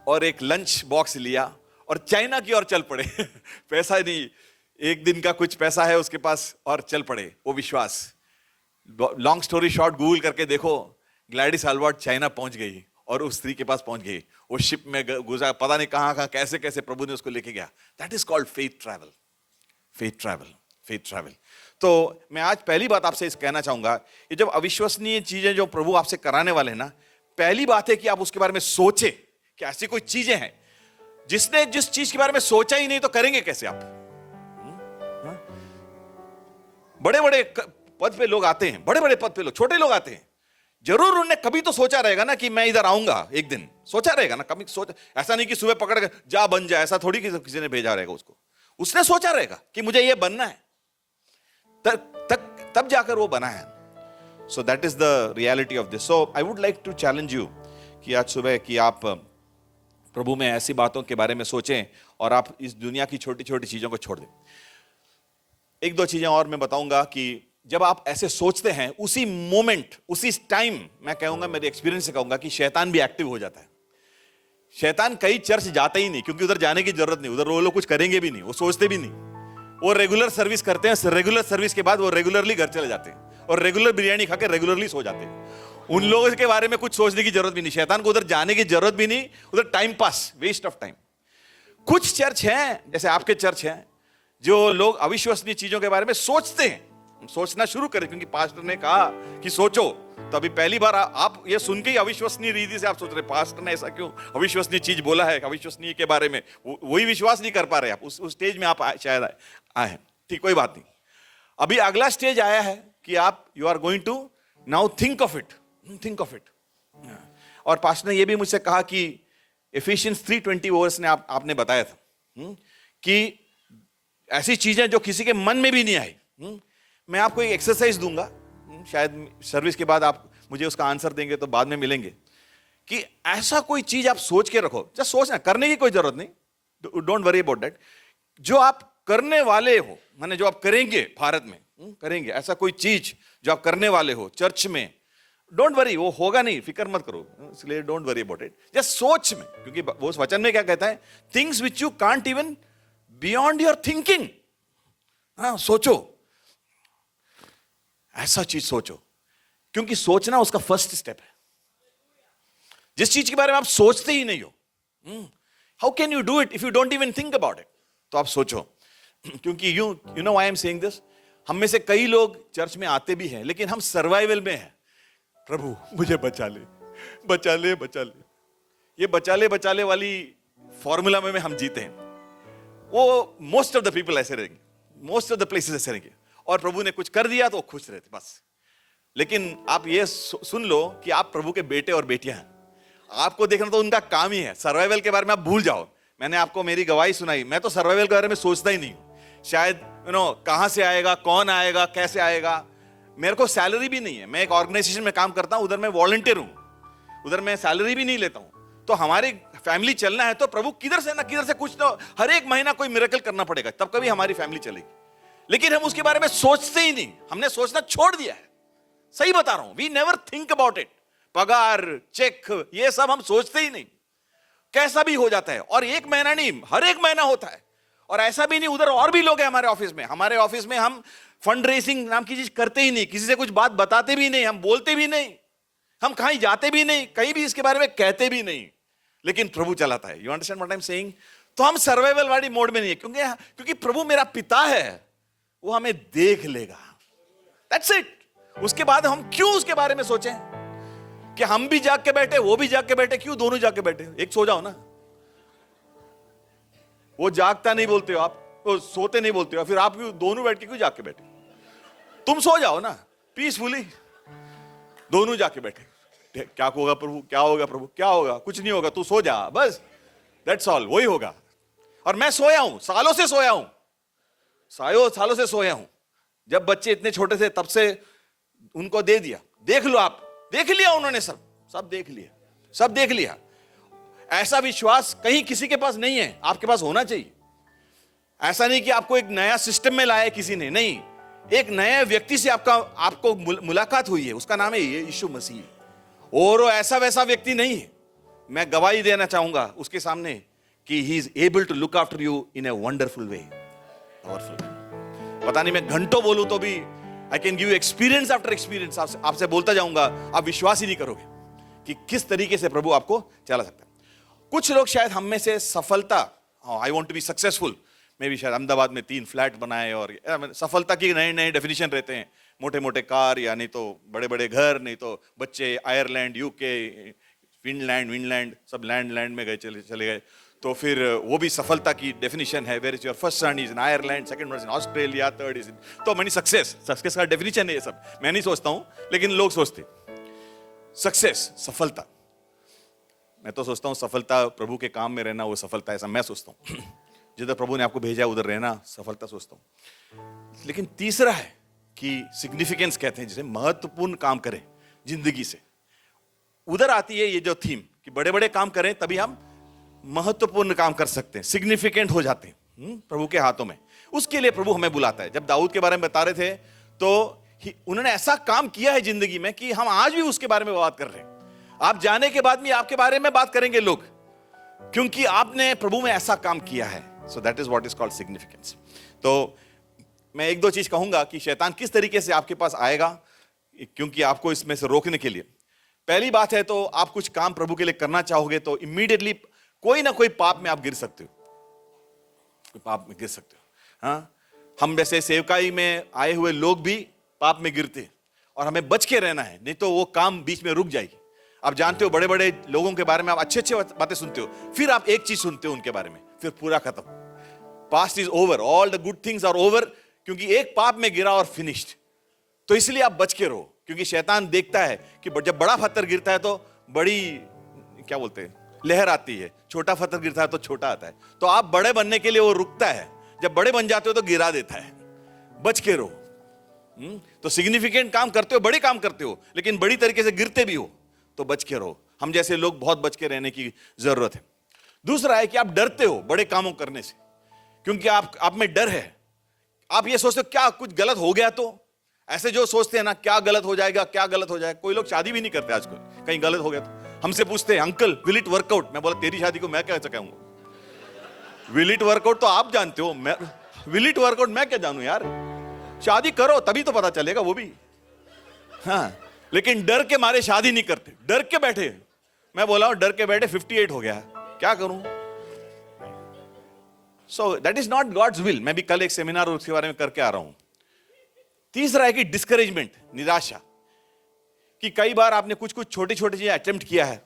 और एक लंच बॉक्स लिया और चाइना की ओर चल पड़े। पैसा नहीं, एक दिन का कुछ पैसा है उसके पास, और चल पड़े। वो विश्वास, लॉन्ग स्टोरी शॉर्ट, गूगल करके देखो, ग्लैडिस एल्बर्ट चाइना पहुंच गई और उस स्त्री के पास पहुंच गई, वो शिप में गुजरा, पता नहीं कहां कहां कैसे कैसे प्रभु ने उसको लेके गया। That is called faith travel, faith travel, faith travel. तो मैं आज पहली बात आपसे इस कहना चाहूंगा, ये जब अविश्वसनीय चीजें जो प्रभु आपसे कराने वाले हैं ना, पहली बात है कि आप उसके बारे में सोचे कि ऐसी कोई चीजें हैं जिसने जिस चीज के बारे में सोचा ही नहीं तो करेंगे कैसे आप? बड़े बड़े पद पे लोग आते हैं, बड़े बड़े पद पे लोग, छोटे लोग आते हैं, जरूर उन्होंने कभी तो सोचा रहेगा ना कि मैं इधर आऊंगा एक दिन, सोचा रहेगा ना, कभी सोचा, ऐसा नहीं कि सुबह पकड़ के जा बन जा, ऐसा थोड़ी किसी ने भेजा रहेगा उसको, उसने सोचा रहेगा कि मुझे ये बनना है, तब जाकर वो बना है। So that is the reality of this. So I would like to challenge you कि आज सुबह कि आप प्रभु में ऐसी बातों के बारे में सोचें और आप इस दुनिया की छोटी छोटी चीजों को छोड़ दें। एक दो चीजें और मैं बताऊंगा कि जब आप ऐसे सोचते हैं, उसी मोमेंट, उसी टाइम, मैं कहूंगा, मेरे एक्सपीरियंस से कहूंगा कि शैतान भी एक्टिव हो जाता है। शैतान कई चर्च जाता ही नहीं, क्योंकि उधर जाने की जरूरत नहीं, उधर वो लोग कुछ करेंगे भी नहीं, वो सोचते भी नहीं, वो रेगुलर सर्विस करते हैं, रेगुलर सर्विस के बाद वो रेगुलरली घर चले जाते हैं और रेगुलर बिरयानी खा के रेगुलरली सो जाते हैं। उन लोगों के बारे में कुछ सोचने की जरूरत भी नहीं, शैतान को उधर जाने की जरूरत भी नहीं, उधर time pass, waste of time. कुछ चर्च हैं, जैसे आपके चर्च हैं, जो लोग अविश्वसनीय चीजों के बारे में सोचते हैं, सोचना शुरू करें, क्योंकि पास्टर ने कहा कि सोचो, तो अभी पहली बार आप ये सुन के ही अविश्वसनीय रीति से आप सोच रहे, पास्टर ने ऐसा क्यों अविश्वसनीय चीज बोला है, अविश्वसनीय के बारे में वही विश्वास नहीं कर पा रहे आप, उस स्टेज में आप शायद आए हैं। ठीक, कोई बात नहीं। अभी अगला स्टेज आया है कि आप you are going to now think of it, think of it. और पास्टर ने यह भी मुझसे कहा कि एफिशिएंस 3:20 वर्स ने आपने बताया था कि ऐसी चीजें जो किसी के मन में भी नहीं आई। मैं आपको एक एक्सरसाइज दूंगा, शायद सर्विस के बाद आप मुझे उसका आंसर देंगे तो बाद में मिलेंगे, कि ऐसा कोई चीज आप सोच के रखो, जस्ट सोचना, करने की कोई जरूरत नहीं, डोंट वरी अबाउट दैट, जो आप करने वाले हो, माने जो आप करेंगे भारत में, करेंगे ऐसा कोई चीज जो आप करने वाले हो चर्च में, डोंट वरी, वो होगा नहीं, फिक्र मत करो, इसलिए don't worry about it, just सोच में, क्योंकि वो उस वचन में क्या कहता है, things which you can't even beyond your thinking. हाँ, सोचो, ऐसा चीज सोचो, क्योंकि सोचना उसका फर्स्ट स्टेप है। जिस चीज के बारे में आप सोचते ही नहीं हो, how can you do it if you don't even think about it? तो आप सोचो, क्योंकि you know why I am saying this, हम में से कई लोग चर्च में आते भी हैं, लेकिन हम सर्वाइवल में हैं। प्रभु मुझे बचा ले, बचा ले, बचा ले, ये बचा ले वाली फॉर्मूला में हम जीते हैं। वो मोस्ट ऑफ द पीपल ऐसे रहेंगे, मोस्ट ऑफ द प्लेसेस ऐसे रहेंगे, और प्रभु ने कुछ कर दिया तो खुश रहते बस। लेकिन आप ये सुन लो कि आप प्रभु के बेटे और बेटियां हैं, आपको देखना तो उनका काम ही है। सर्वाइवल के बारे में आप भूल जाओ, मैंने आपको मेरी गवाही सुनाई, मैं तो सर्वाइवल के बारे में सोचता ही नहीं, शायद कहां से आएगा, कौन आएगा, कैसे आएगा। मेरे को सैलरी भी नहीं है, मैं एक ऑर्गेनाइजेशन में काम करता हूं, उधर मैं वॉलंटियर हूं, उधर मैं सैलरी भी नहीं लेता हूं। तो हमारी फैमिली चलना है तो प्रभु किधर से ना किधर से कुछ तो हर एक महीना कोई मिरेकल करना पड़ेगा, तब कभी हमारी फैमिली चलेगी। लेकिन हम उसके बारे में सोचते ही नहीं, हमने सोचना छोड़ दिया है, सही बता रहा हूं, we never think about it. पगार, चेक, ये सब हम सोचते ही नहीं, कैसा भी हो जाता है, और एक महीना नहीं, हर एक महीना होता है। और ऐसा भी नहीं, उधर और भी लोग हैं हमारे ऑफिस में हम फंड रेसिंग नाम की चीज करते ही नहीं, किसी से कुछ बात बताते भी नहीं, हम बोलते भी नहीं, हम कहीं जाते भी नहीं, कहीं भी इसके बारे में कहते भी नहीं, लेकिन प्रभु चलाता है। You understand what I am saying? तो हम सर्वाइवल वाली मोड में नहीं है, क्योंकि प्रभु मेरा पिता है, वो हमें देख लेगा, दैट्स इट। उसके बाद हम क्यों उसके बारे में सोचें कि हम भी जाग के बैठे, वो भी जाग के बैठे, क्यों दोनों जाग के बैठे? एक सो जाओ ना, वो जागता नहीं बोलते हो आप, वो सोते नहीं बोलते हो, फिर आप क्यों दोनों बैठ के क्यों जाग के बैठे? तुम सो जाओ ना पीसफुली, दोनों जाके बैठे, क्या होगा प्रभु, क्या होगा प्रभु, क्या होगा, कुछ नहीं होगा, तू सो जा बस, दैट्स ऑल, वही होगा। और मैं सोया हूं, सालों से सोया हूं, सालों से सोया हूं। जब बच्चे इतने छोटे थे तब से उनको दे दिया, देख लो आप, देख लिया उन्होंने, सब देख लिया। ऐसा विश्वास कहीं किसी के पास नहीं है, आपके पास होना चाहिए। ऐसा नहीं कि आपको एक नया सिस्टम में लाया किसी ने, नहीं, एक नए व्यक्ति से आपको मुलाकात हुई है, उसका नाम है यीशु मसीह, और वो ऐसा वैसा व्यक्ति नहीं है। मैं गवाही देना चाहूंगा उसके सामने कि he is able to look after you in a wonderful way, powerful. पता नहीं मैं घंटों बोलूं तो भी I can give experience after experience. आपसे बोलता जाऊंगा, आप विश्वास ही नहीं करोगे कि किस तरीके से प्रभु आपको चला सकता है। कुछ लोग शायद हम में से सफलता, I want to be successful, मैं भी शायद अहमदाबाद में 3 फ्लैट बनाए, और सफलता की नए नए डेफिनेशन रहते हैं, मोटे मोटे कार, या नहीं तो बड़े बड़े घर, नहीं तो बच्चे आयरलैंड, यूके, फिनलैंड सब लैंड में गए, चले गए, तो फिर वो भी सफलता की डेफिनेशन है। Where is your first son is in Ireland, second one is in Australia, third is in, तो मैंने सक्सेस का डेफिनेशन है ये सब। मैं नहीं सोचता हूं, लेकिन लोग सोचते सक्सेस, सफलता। मैं तो सोचता हूं सफलता प्रभु के काम में रहना वो सफलता है, ऐसा मैं सोचता हूं। जिधर प्रभु ने आपको भेजा उधर रहना सफलता सोचता हूं। लेकिन तीसरा है कि सिग्निफिकेंस कहते हैं, जिसे महत्वपूर्ण काम करें जिंदगी से, उधर आती है ये जो थीम कि बड़े बड़े काम करें तभी हम महत्वपूर्ण काम कर सकते हैं, सिग्निफिकेंट हो जाते हैं प्रभु के हाथों में। उसके लिए प्रभु हमें बुलाता है। जब दाऊद के बारे में बता रहे थे तो उन्होंने ऐसा काम किया है जिंदगी में कि हम आज भी उसके बारे में बात कर रहे हैं। आप जाने के बाद भी आपके बारे में बात करेंगे लोग, क्योंकि आपने प्रभु में ऐसा काम किया है। So that is what is called significance. तो मैं 1-2 चीज कहूंगा कि शैतान किस तरीके से आपके पास आएगा, क्योंकि आपको इसमें से रोकने के लिए। पहली बात है, तो आप कुछ काम प्रभु के लिए करना चाहोगे तो इमीडिएटली कोई ना कोई पाप में आप गिर सकते हो, कोई पाप में गिर सकते हो। हाँ, हम जैसे सेवकाई में आए हुए लोग भी पाप में गिरते हैं, और हमें बच के रहना है, नहीं तो वो काम बीच में रुक जाएगी। आप जानते हो, बड़े बड़े लोगों के बारे में आप अच्छे अच्छे बातें सुनते हो, फिर आप एक चीज सुनते हो उनके बारे में, फिर पूरा खत्म। Past is over, all the good things are over, क्योंकि एक पाप में गिरा और फिनिश्ड। तो इसलिए आप बच के रहो, क्योंकि शैतान देखता है कि जब बड़ा पत्थर गिरता है तो बड़ी, क्या बोलते हैं, लहर आती है, छोटा पत्थर गिरता है तो छोटा आता है। तो आप बड़े बनने के लिए वो रुकता है, जब बड़े बन जाते हो तो गिरा देता है। बच के रहो। तो सिग्निफिकेंट काम करते हो, बड़े काम करते हो, लेकिन बड़ी तरीके से गिरते भी हो, तो बच के रहो। हम जैसे लोग बहुत बच के रहने की जरूरत है। दूसरा है कि आप डरते हो बड़े कामों करने से, क्योंकि आप में डर है। आप ये सोचते हो क्या कुछ गलत हो गया, तो ऐसे जो सोचते हैं ना, क्या गलत हो जाएगा, क्या गलत हो जाएगा। कोई लोग शादी भी नहीं करते आजकल, कहीं गलत हो गया तो हमसे पूछते हैं, अंकल विल इट वर्कआउट। मैं बोला तेरी शादी को मैं क्या कहूंगा, विल इट वर्कआउट तो आप जानते हो, मैं विल इट वर्कआउट मैं क्या जानू यार। शादी करो तभी तो पता चलेगा वो भी। हाँ, लेकिन डर के मारे शादी नहीं करते, डर के बैठे। मैं बोला हूं डर के बैठे 58 हो गया, क्या करूं। So that is not God's will. मैं भी कल एक सेमिनार उसके बारे में करके आ रहा हूं। तीसरा है कि डिस्करेजमेंट, निराशा, कि कई बार आपने कुछ छोटी छोटी चीजें अटेम्प्ट किया है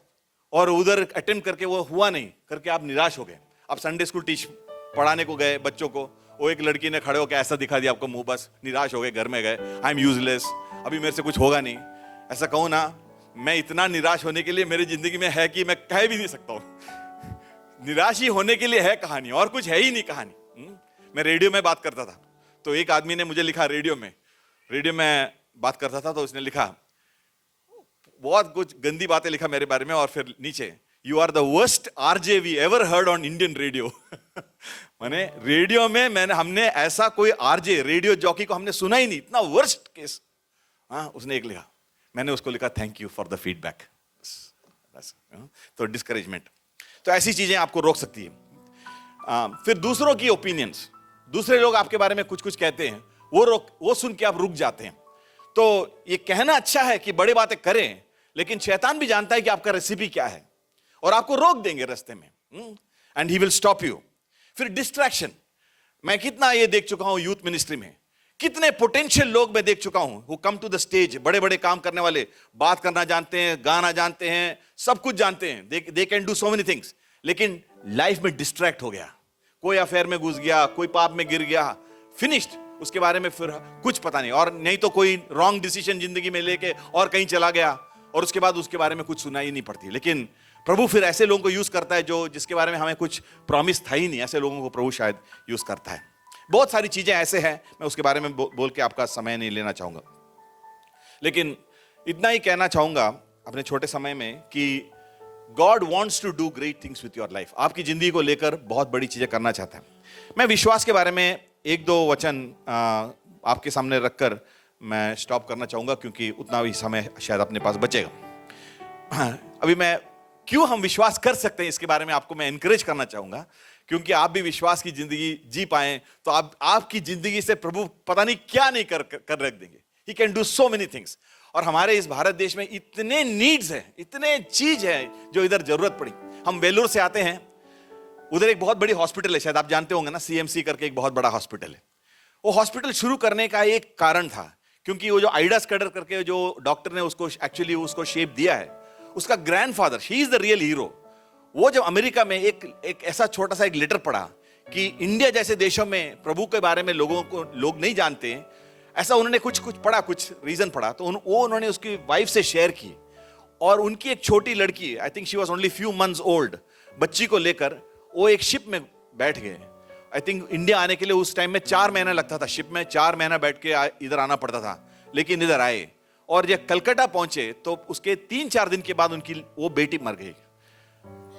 और उधर अटेम्प्ट करके वो हुआ नहीं, करके आप निराश हो गए। आप संडे स्कूल पढ़ाने को गए बच्चों को, वो एक लड़की ने खड़े होकर ऐसा दिखा दिया आपको मुंह, बस निराश हो गए, घर में गए, आई एम यूजलेस, अभी मेरे से कुछ होगा नहीं। ऐसा कहूं ना, मैं इतना निराश होने के लिए मेरी जिंदगी में है कि मैं कह भी नहीं सकता हूं। निराश ही होने के लिए है कहानी, और कुछ है ही नहीं कहानी। मैं रेडियो में बात करता था, तो एक आदमी ने मुझे लिखा, रेडियो में बात करता था, तो उसने लिखा बहुत कुछ गंदी बातें लिखा मेरे बारे में, और फिर नीचे, you are the worst RJ we ever heard on Indian radio. माने रेडियो में हमने ऐसा कोई आरजे, रेडियो जॉकी को हमने सुना ही नहीं, इतना वर्स्ट केस। हाँ, उसने एक लिखा, मैंने उसको लिखा thank you for the feedback. तो डिस्करेजमेंट, तो ऐसी चीजें आपको रोक सकती है। फिर दूसरों की ओपिनियंस, दूसरे लोग आपके बारे में कुछ कहते हैं, वो सुन के आप रुक जाते हैं। तो ये कहना अच्छा है कि बड़ी बातें करें, लेकिन शैतान भी जानता है कि आपका रेसिपी क्या है, और आपको रोक देंगे रास्ते में, and he will stop you. फिर डिस्ट्रैक्शन, मैं कितना ये देख चुका हूं यूथ मिनिस्ट्री में, कितने पोटेंशियल लोग मैं देख चुका हूं who come to the stage, बड़े बड़े काम करने वाले, बात करना जानते हैं, गाना जानते हैं, सब कुछ जानते हैं, they can do so many things, लेकिन लाइफ में डिस्ट्रैक्ट हो गया, कोई अफेयर में घुस गया, कोई पाप में गिर गया, फिनिश्ड, उसके बारे में फिर कुछ पता नहीं, और नहीं तो कोई रॉन्ग डिसीजन जिंदगी में लेके और कहीं चला गया, और उसके बाद उसके बारे में कुछ सुनाई नहीं पड़ती। लेकिन प्रभु फिर ऐसे लोगों को यूज करता है जो जिसके बारे में हमें कुछ प्रॉमिस था ही नहीं, ऐसे लोगों को प्रभु शायद यूज करता है। बहुत सारी चीजें ऐसे हैं, मैं उसके बारे में बोल के आपका समय नहीं लेना चाहूंगा, लेकिन इतना ही कहना चाहूंगा अपने छोटे समय में कि God wants to do great things with your life. आपकी जिंदगी को लेकर बहुत बड़ी चीजें करना चाहता है। मैं विश्वास के बारे में 1-2 वचन आपके सामने रखकर मैं स्टॉप करना चाहूंगा, क्योंकि उतना भी समय शायद अपने पास बचेगा। अभी मैं क्यों हम विश्वास कर सकते हैं इसके बारे में आपको मैं एनकरेज करना चाहूंगा, क्योंकि आप भी विश्वास की जिंदगी जी पाएं तो आपकी जिंदगी से प्रभु पता नहीं क्या नहीं कर रख देंगे। He can do so many things. और हमारे इस भारत देश में इतने नीड्स हैं, इतने चीज है जो इधर जरूरत पड़ी। हम वेलूर से आते हैं, उधर एक बहुत बड़ी हॉस्पिटल है, शायद आप जानते होंगे ना, सीएमसी करके एक बहुत बड़ा हॉस्पिटल है। वो हॉस्पिटल शुरू करने का एक कारण था, क्योंकि वो जो आइडा स्कडर करके जो डॉक्टर ने उसको एक्चुअली उसको शेप दिया है, उसका grandfather, he is the real hero. वो जब अमेरिका में एक ऐसा छोटा सा एक लेटर पढ़ा कि इंडिया जैसे देशों में प्रभु के बारे में लोग नहीं जानते हैं, ऐसा उन्होंने कुछ पढ़ा, कुछ रीजन पढ़ा, तो वो उन्होंने उसकी वाइफ से शेयर की। और उनकी एक छोटी लड़की, I think she was only few months old, बच्ची को लेकर वो एक शिप में बैठ गए। आई थिंक इंडिया आने के लिए उस टाइम में 4 महीना लगता था, शिप में 4 महीना बैठ के इधर आना पड़ता था, लेकिन इधर आए। और जब कलकत्ता पहुंचे तो उसके 3-4 दिन के बाद उनकी वो बेटी मर गई।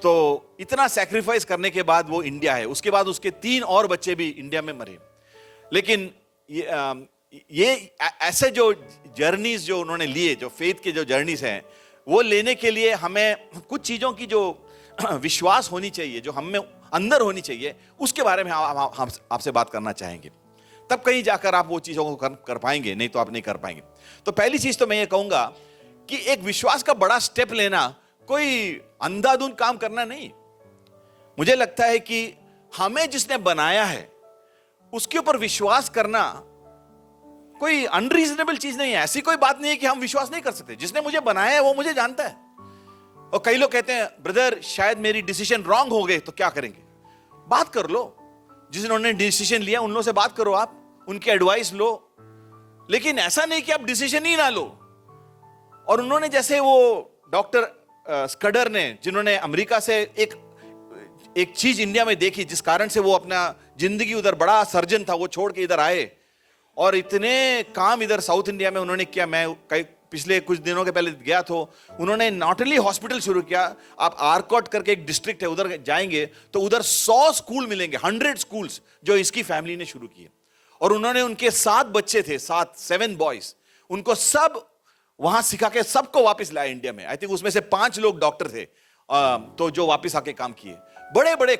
तो इतना सैक्रिफाइस करने के बाद वो इंडिया है। उसके बाद उसके 3 और बच्चे भी इंडिया में मरे। लेकिन ये ऐसे जो जर्नीज जो उन्होंने लिए, जो फेथ के जो जर्नीज हैं, वो लेने के लिए हमें कुछ चीजों की जो विश्वास होनी चाहिए, जो हम में अंदर होनी चाहिए, उसके बारे में हम आपसे बात करना चाहेंगे। तब कहीं जाकर आप वो चीजों को कर पाएंगे, नहीं तो आप नहीं कर पाएंगे। तो पहली चीज तो मैं ये कहूंगा कि एक विश्वास का बड़ा स्टेप लेना कोई अंधाधुंध काम करना नहीं। मुझे लगता है कि हमें जिसने बनाया है उसके ऊपर विश्वास करना कोई अनरीजनेबल चीज नहीं है। ऐसी कोई बात नहीं है कि हम विश्वास नहीं कर सकते। जिसने मुझे बनाया है वो मुझे जानता है। और कई लोग कहते हैं, ब्रदर शायद मेरी डिसीजन रॉन्ग हो गए, तो क्या करेंगे? बात कर लो, जिन्होंने डिसीजन लिया उन लोगों से बात करो, आप उनकी एडवाइस लो। लेकिन ऐसा नहीं कि आप डिसीजन ही ना लो। और उन्होंने, जैसे वो डॉक्टर स्कडर ने, जिन्होंने अमेरिका से एक चीज इंडिया में देखी, जिस कारण से वो अपना जिंदगी, उधर बड़ा सर्जन था, वो छोड़ के इधर आए और इतने काम इधर साउथ इंडिया में उन्होंने किया। मैं पिछले कुछ दिनों के पहले गया तो उन्होंने नॉट ओनली हॉस्पिटल शुरू किया, आप आरकोट करके एक डिस्ट्रिक्ट है, उधर जाएंगे तो उधर 100 स्कूल मिलेंगे, 100 स्कूल्स जो इसकी फैमिली ने शुरू किए। और उन्होंने, उनके 7 बच्चे थे, 7 बॉयज, उनको सब वहां सिखा के सबको वापस लाया इंडिया में। आई थिंक उसमें से 5 लोग डॉक्टर थे, तो जो वापस आके काम किए। बड़े बड़े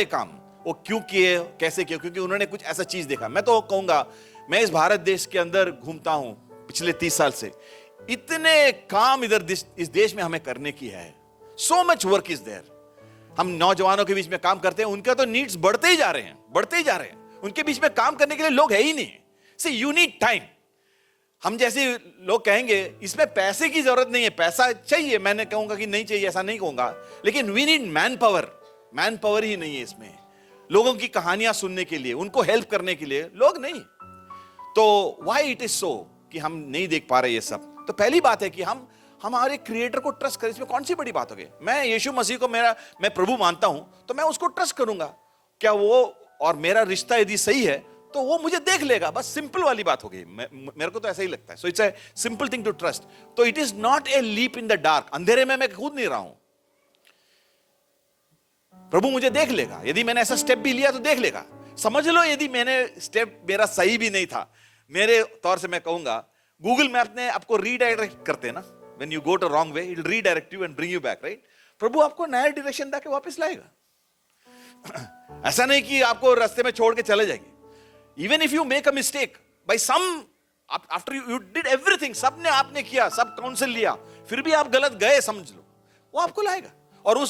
काम वो क्यों किए, कैसे किए? क्योंकि उन्होंने कुछ ऐसा चीज देखा। मैं तो कहूंगा, मैं इस भारत देश के अंदर घूमता हूं पिछले 30 साल से, इतने काम इधर इस देश में हमें करने की है। So much work is there. हम नौजवानों के बीच में काम करते हैं, उनका तो नीड्स बढ़ते ही जा रहे हैं। उनके बीच में काम करने के लिए लोग है ही नहीं। सी यू नीड टाइम। हम जैसे लोग कहेंगे इसमें पैसे की जरूरत नहीं है, पैसा चाहिए, मैंने कहूंगा कि नहीं चाहिए, ऐसा नहीं कहूंगा, लेकिन वी नीड मैन पावर ही नहीं है इसमें। लोगों की कहानियां सुनने के लिए, उनको हेल्प करने के लिए लोग नहीं। तो व्हाई इट इज सो कि हम नहीं देख पा रहे ये सब? तो पहली बात है कि हम हमारे क्रिएटर को ट्रस्ट करें। इसमें कौन सी बड़ी बात हो गई? मैं यीशु मसीह को मैं प्रभु मानता हूं, तो मैं उसको ट्रस्ट करूंगा। क्या वो और मेरा रिश्ता यदि सही है तो वो मुझे देख लेगा। बस सिंपल वाली बात हो गई। मेरे को तो ऐसा ही लगता है। So it's a simple thing to trust. तो it is not a leap in the dark. अंधेरे में मैं कूद नहीं रहा हूं। प्रभु मुझे देख लेगा। यदि मैंने ऐसा स्टेप भी लिया तो देख लेगा। समझ लो, यदि मैंने स्टेप मेरा सही भी नहीं था, मेरे तौर से मैं कहूंगा, गूगल मैप ने आपको रीडायरेक्ट करते हैं ना, when you go to wrong way, it will redirect you and bring you back, right? प्रभु आपको नया डायरेक्शन देके वापस लाएगा। ऐसा नहीं कि आपको रास्ते में छोड़ के चले जाएंगे। Even if you make a mistake by some, after you did everything, सबने आपने किया, सब काउंसिल लिया, फिर भी आप गलत गए, समझ लो, वो आपको लाएगा। और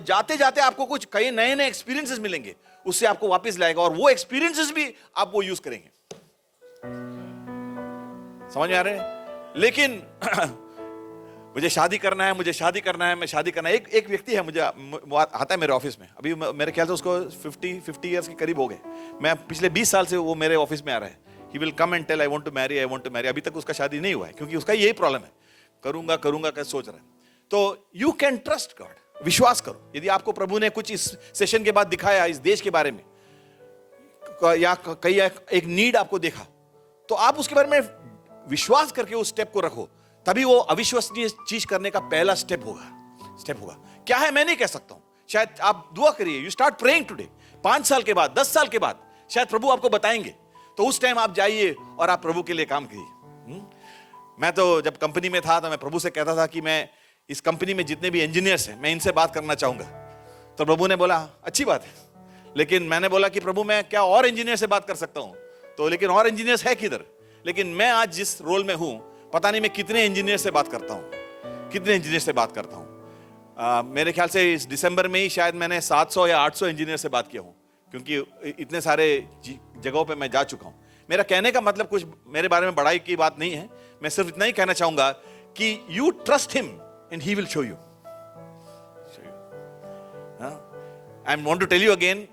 जाते जाते आपको कुछ कई नए एक्सपीरियंसेस मिलेंगे, उससे आपको वापस लाएगा। और वो एक्सपीरियंसेस भी आप वो यूज करेंगे। समझ में आ रहे हैं? लेकिन मुझे शादी करना है, मैं शादी करना है। एक व्यक्ति है, मुझे आता है मेरे ऑफिस में, अभी मेरे ख्याल से उसको 50 इयर्स के करीब हो गए। मैं पिछले 20 साल से वो मेरे ऑफिस में आ रहा है। He will come and tell I want to marry. अभी तक उसका शादी नहीं हुआ है, क्योंकि उसका यही प्रॉब्लम है, करूंगा क्या सोच रहा है। तो यू कैन ट्रस्ट गॉड, विश्वास करो। यदि आपको प्रभु ने कुछ इस सेशन के बाद दिखाया इस देश के बारे में, या कहीं एक नीड आपको देखा, तो आप उसके बारे में विश्वास करके उस स्टेप को रखो। तभी वो अविश्वसनीय चीज करने का पहला स्टेप होगा। क्या है मैं नहीं कह सकता हूं। शायद आप दुआ करिए, यू स्टार्ट प्रेइंग टुडे। 5 साल के बाद, 10 साल के बाद शायद प्रभु आपको बताएंगे, तो उस टाइम आप जाइए और आप प्रभु के लिए काम करिए। मैं तो जब कंपनी में था तो मैं प्रभु से कहता था कि मैं इस कंपनी में जितने भी इंजीनियर्स हैं, मैं इनसे बात करना चाहूंगा। तो प्रभु ने बोला अच्छी बात है, लेकिन मैंने बोला कि प्रभु मैं क्या और इंजीनियर से बात कर सकता हूं? तो लेकिन और इंजीनियर्स है किधर? लेकिन मैं आज जिस रोल में हूं, पता नहीं मैं कितने इंजीनियर से बात करता हूं, मेरे ख्याल से इस दिसंबर में ही शायद मैंने 700 या 800 इंजीनियर से बात किया हूं, क्योंकि इतने सारे जगहों पे मैं जा चुका हूं। मेरा कहने का मतलब कुछ मेरे बारे में बड़ाई की बात नहीं है, मैं सिर्फ इतना ही कहना चाहूंगा कि you trust him and he will show you. I want to tell you again,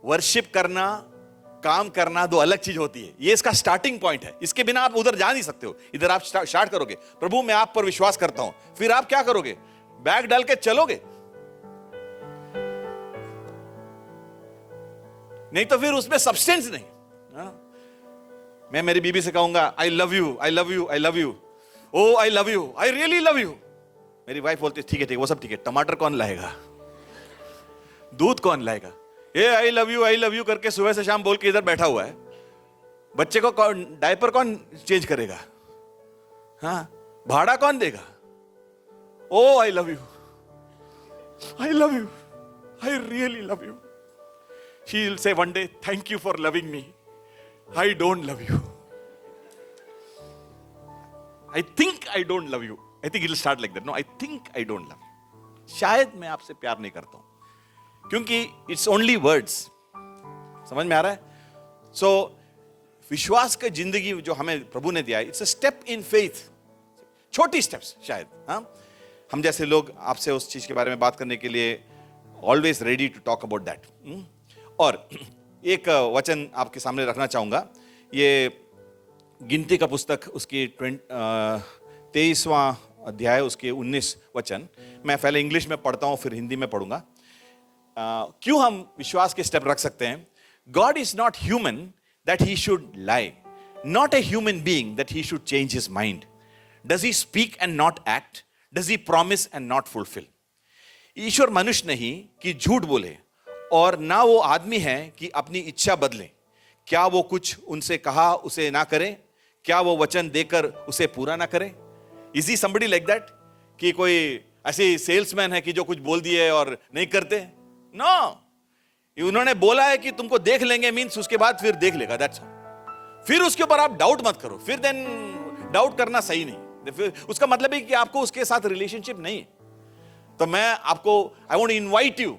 worship करना, काम करना दो अलग चीज होती है। ये इसका स्टार्टिंग पॉइंट है, इसके बिना आप उधर जा नहीं सकते हो। इधर आप स्टार्ट करोगे, प्रभु मैं आप पर विश्वास करता हूं, फिर आप क्या करोगे? बैग डाल के चलोगे, नहीं तो फिर उसमें सब्सटेंस नहीं। मैं मेरी बीबी से कहूंगा I love you, I love you, I love you, oh I love you, I really love you. मेरी वाइफ बोलती है ठीक है वो सब ठीक है, टमाटर कौन लाएगा, दूध कौन लाएगा? ये आई लव यू करके सुबह से शाम बोल के इधर बैठा हुआ है, बच्चे को डायपर कौन चेंज करेगा? हाँ, भाड़ा कौन देगा? Oh I love you, I love you, I really love you. She will say one day, thank you for loving me. I don't love you. I think I don't love you. I think it will start like that. No, I think I don't love you. शायद मैं आपसे प्यार नहीं करता हूं, क्योंकि it's only words. समझ में आ रहा है? So, विश्वास का जिंदगी जो हमें प्रभु ने दिया है, it's a step in faith. छोटी स्टेप्स शायद, हाँ? हम जैसे लोग आपसे उस चीज के बारे में बात करने के लिए always ready to talk about that. और एक वचन आपके सामने रखना चाहूंगा, ये गिनती का पुस्तक उसकी 23वां अध्याय उसके 19 वचन। मैं पहले इंग्लिश में पढ़ता हूं फिर हिंदी में पढ़ूंगा। क्यों हम विश्वास के स्टेप रख सकते हैं? God is not human that he should lie, not a human being that he should change his mind. Does he speak and not act, does he promise and not fulfil. ईश्वर मनुष्य नहीं कि झूठ बोले, और ना वो आदमी है कि अपनी इच्छा बदले। क्या वो कुछ उनसे कहा उसे ना करे? क्या वो वचन देकर उसे पूरा ना करे? Is he somebody like that, कि कोई ऐसे सेल्समैन है कि जो कुछ बोल दिए और नहीं करते? नो, उन्होंने बोला है कि तुमको देख लेंगे, मींस उसके बाद फिर देख लेगा, दैट्स ऑल। फिर उसके ऊपर आप डाउट मत करो, फिर देन डाउट करना सही नहीं। फिर उसका मतलब है कि आपको उसके साथ रिलेशनशिप नहीं है। तो मैं आपको I want to invite you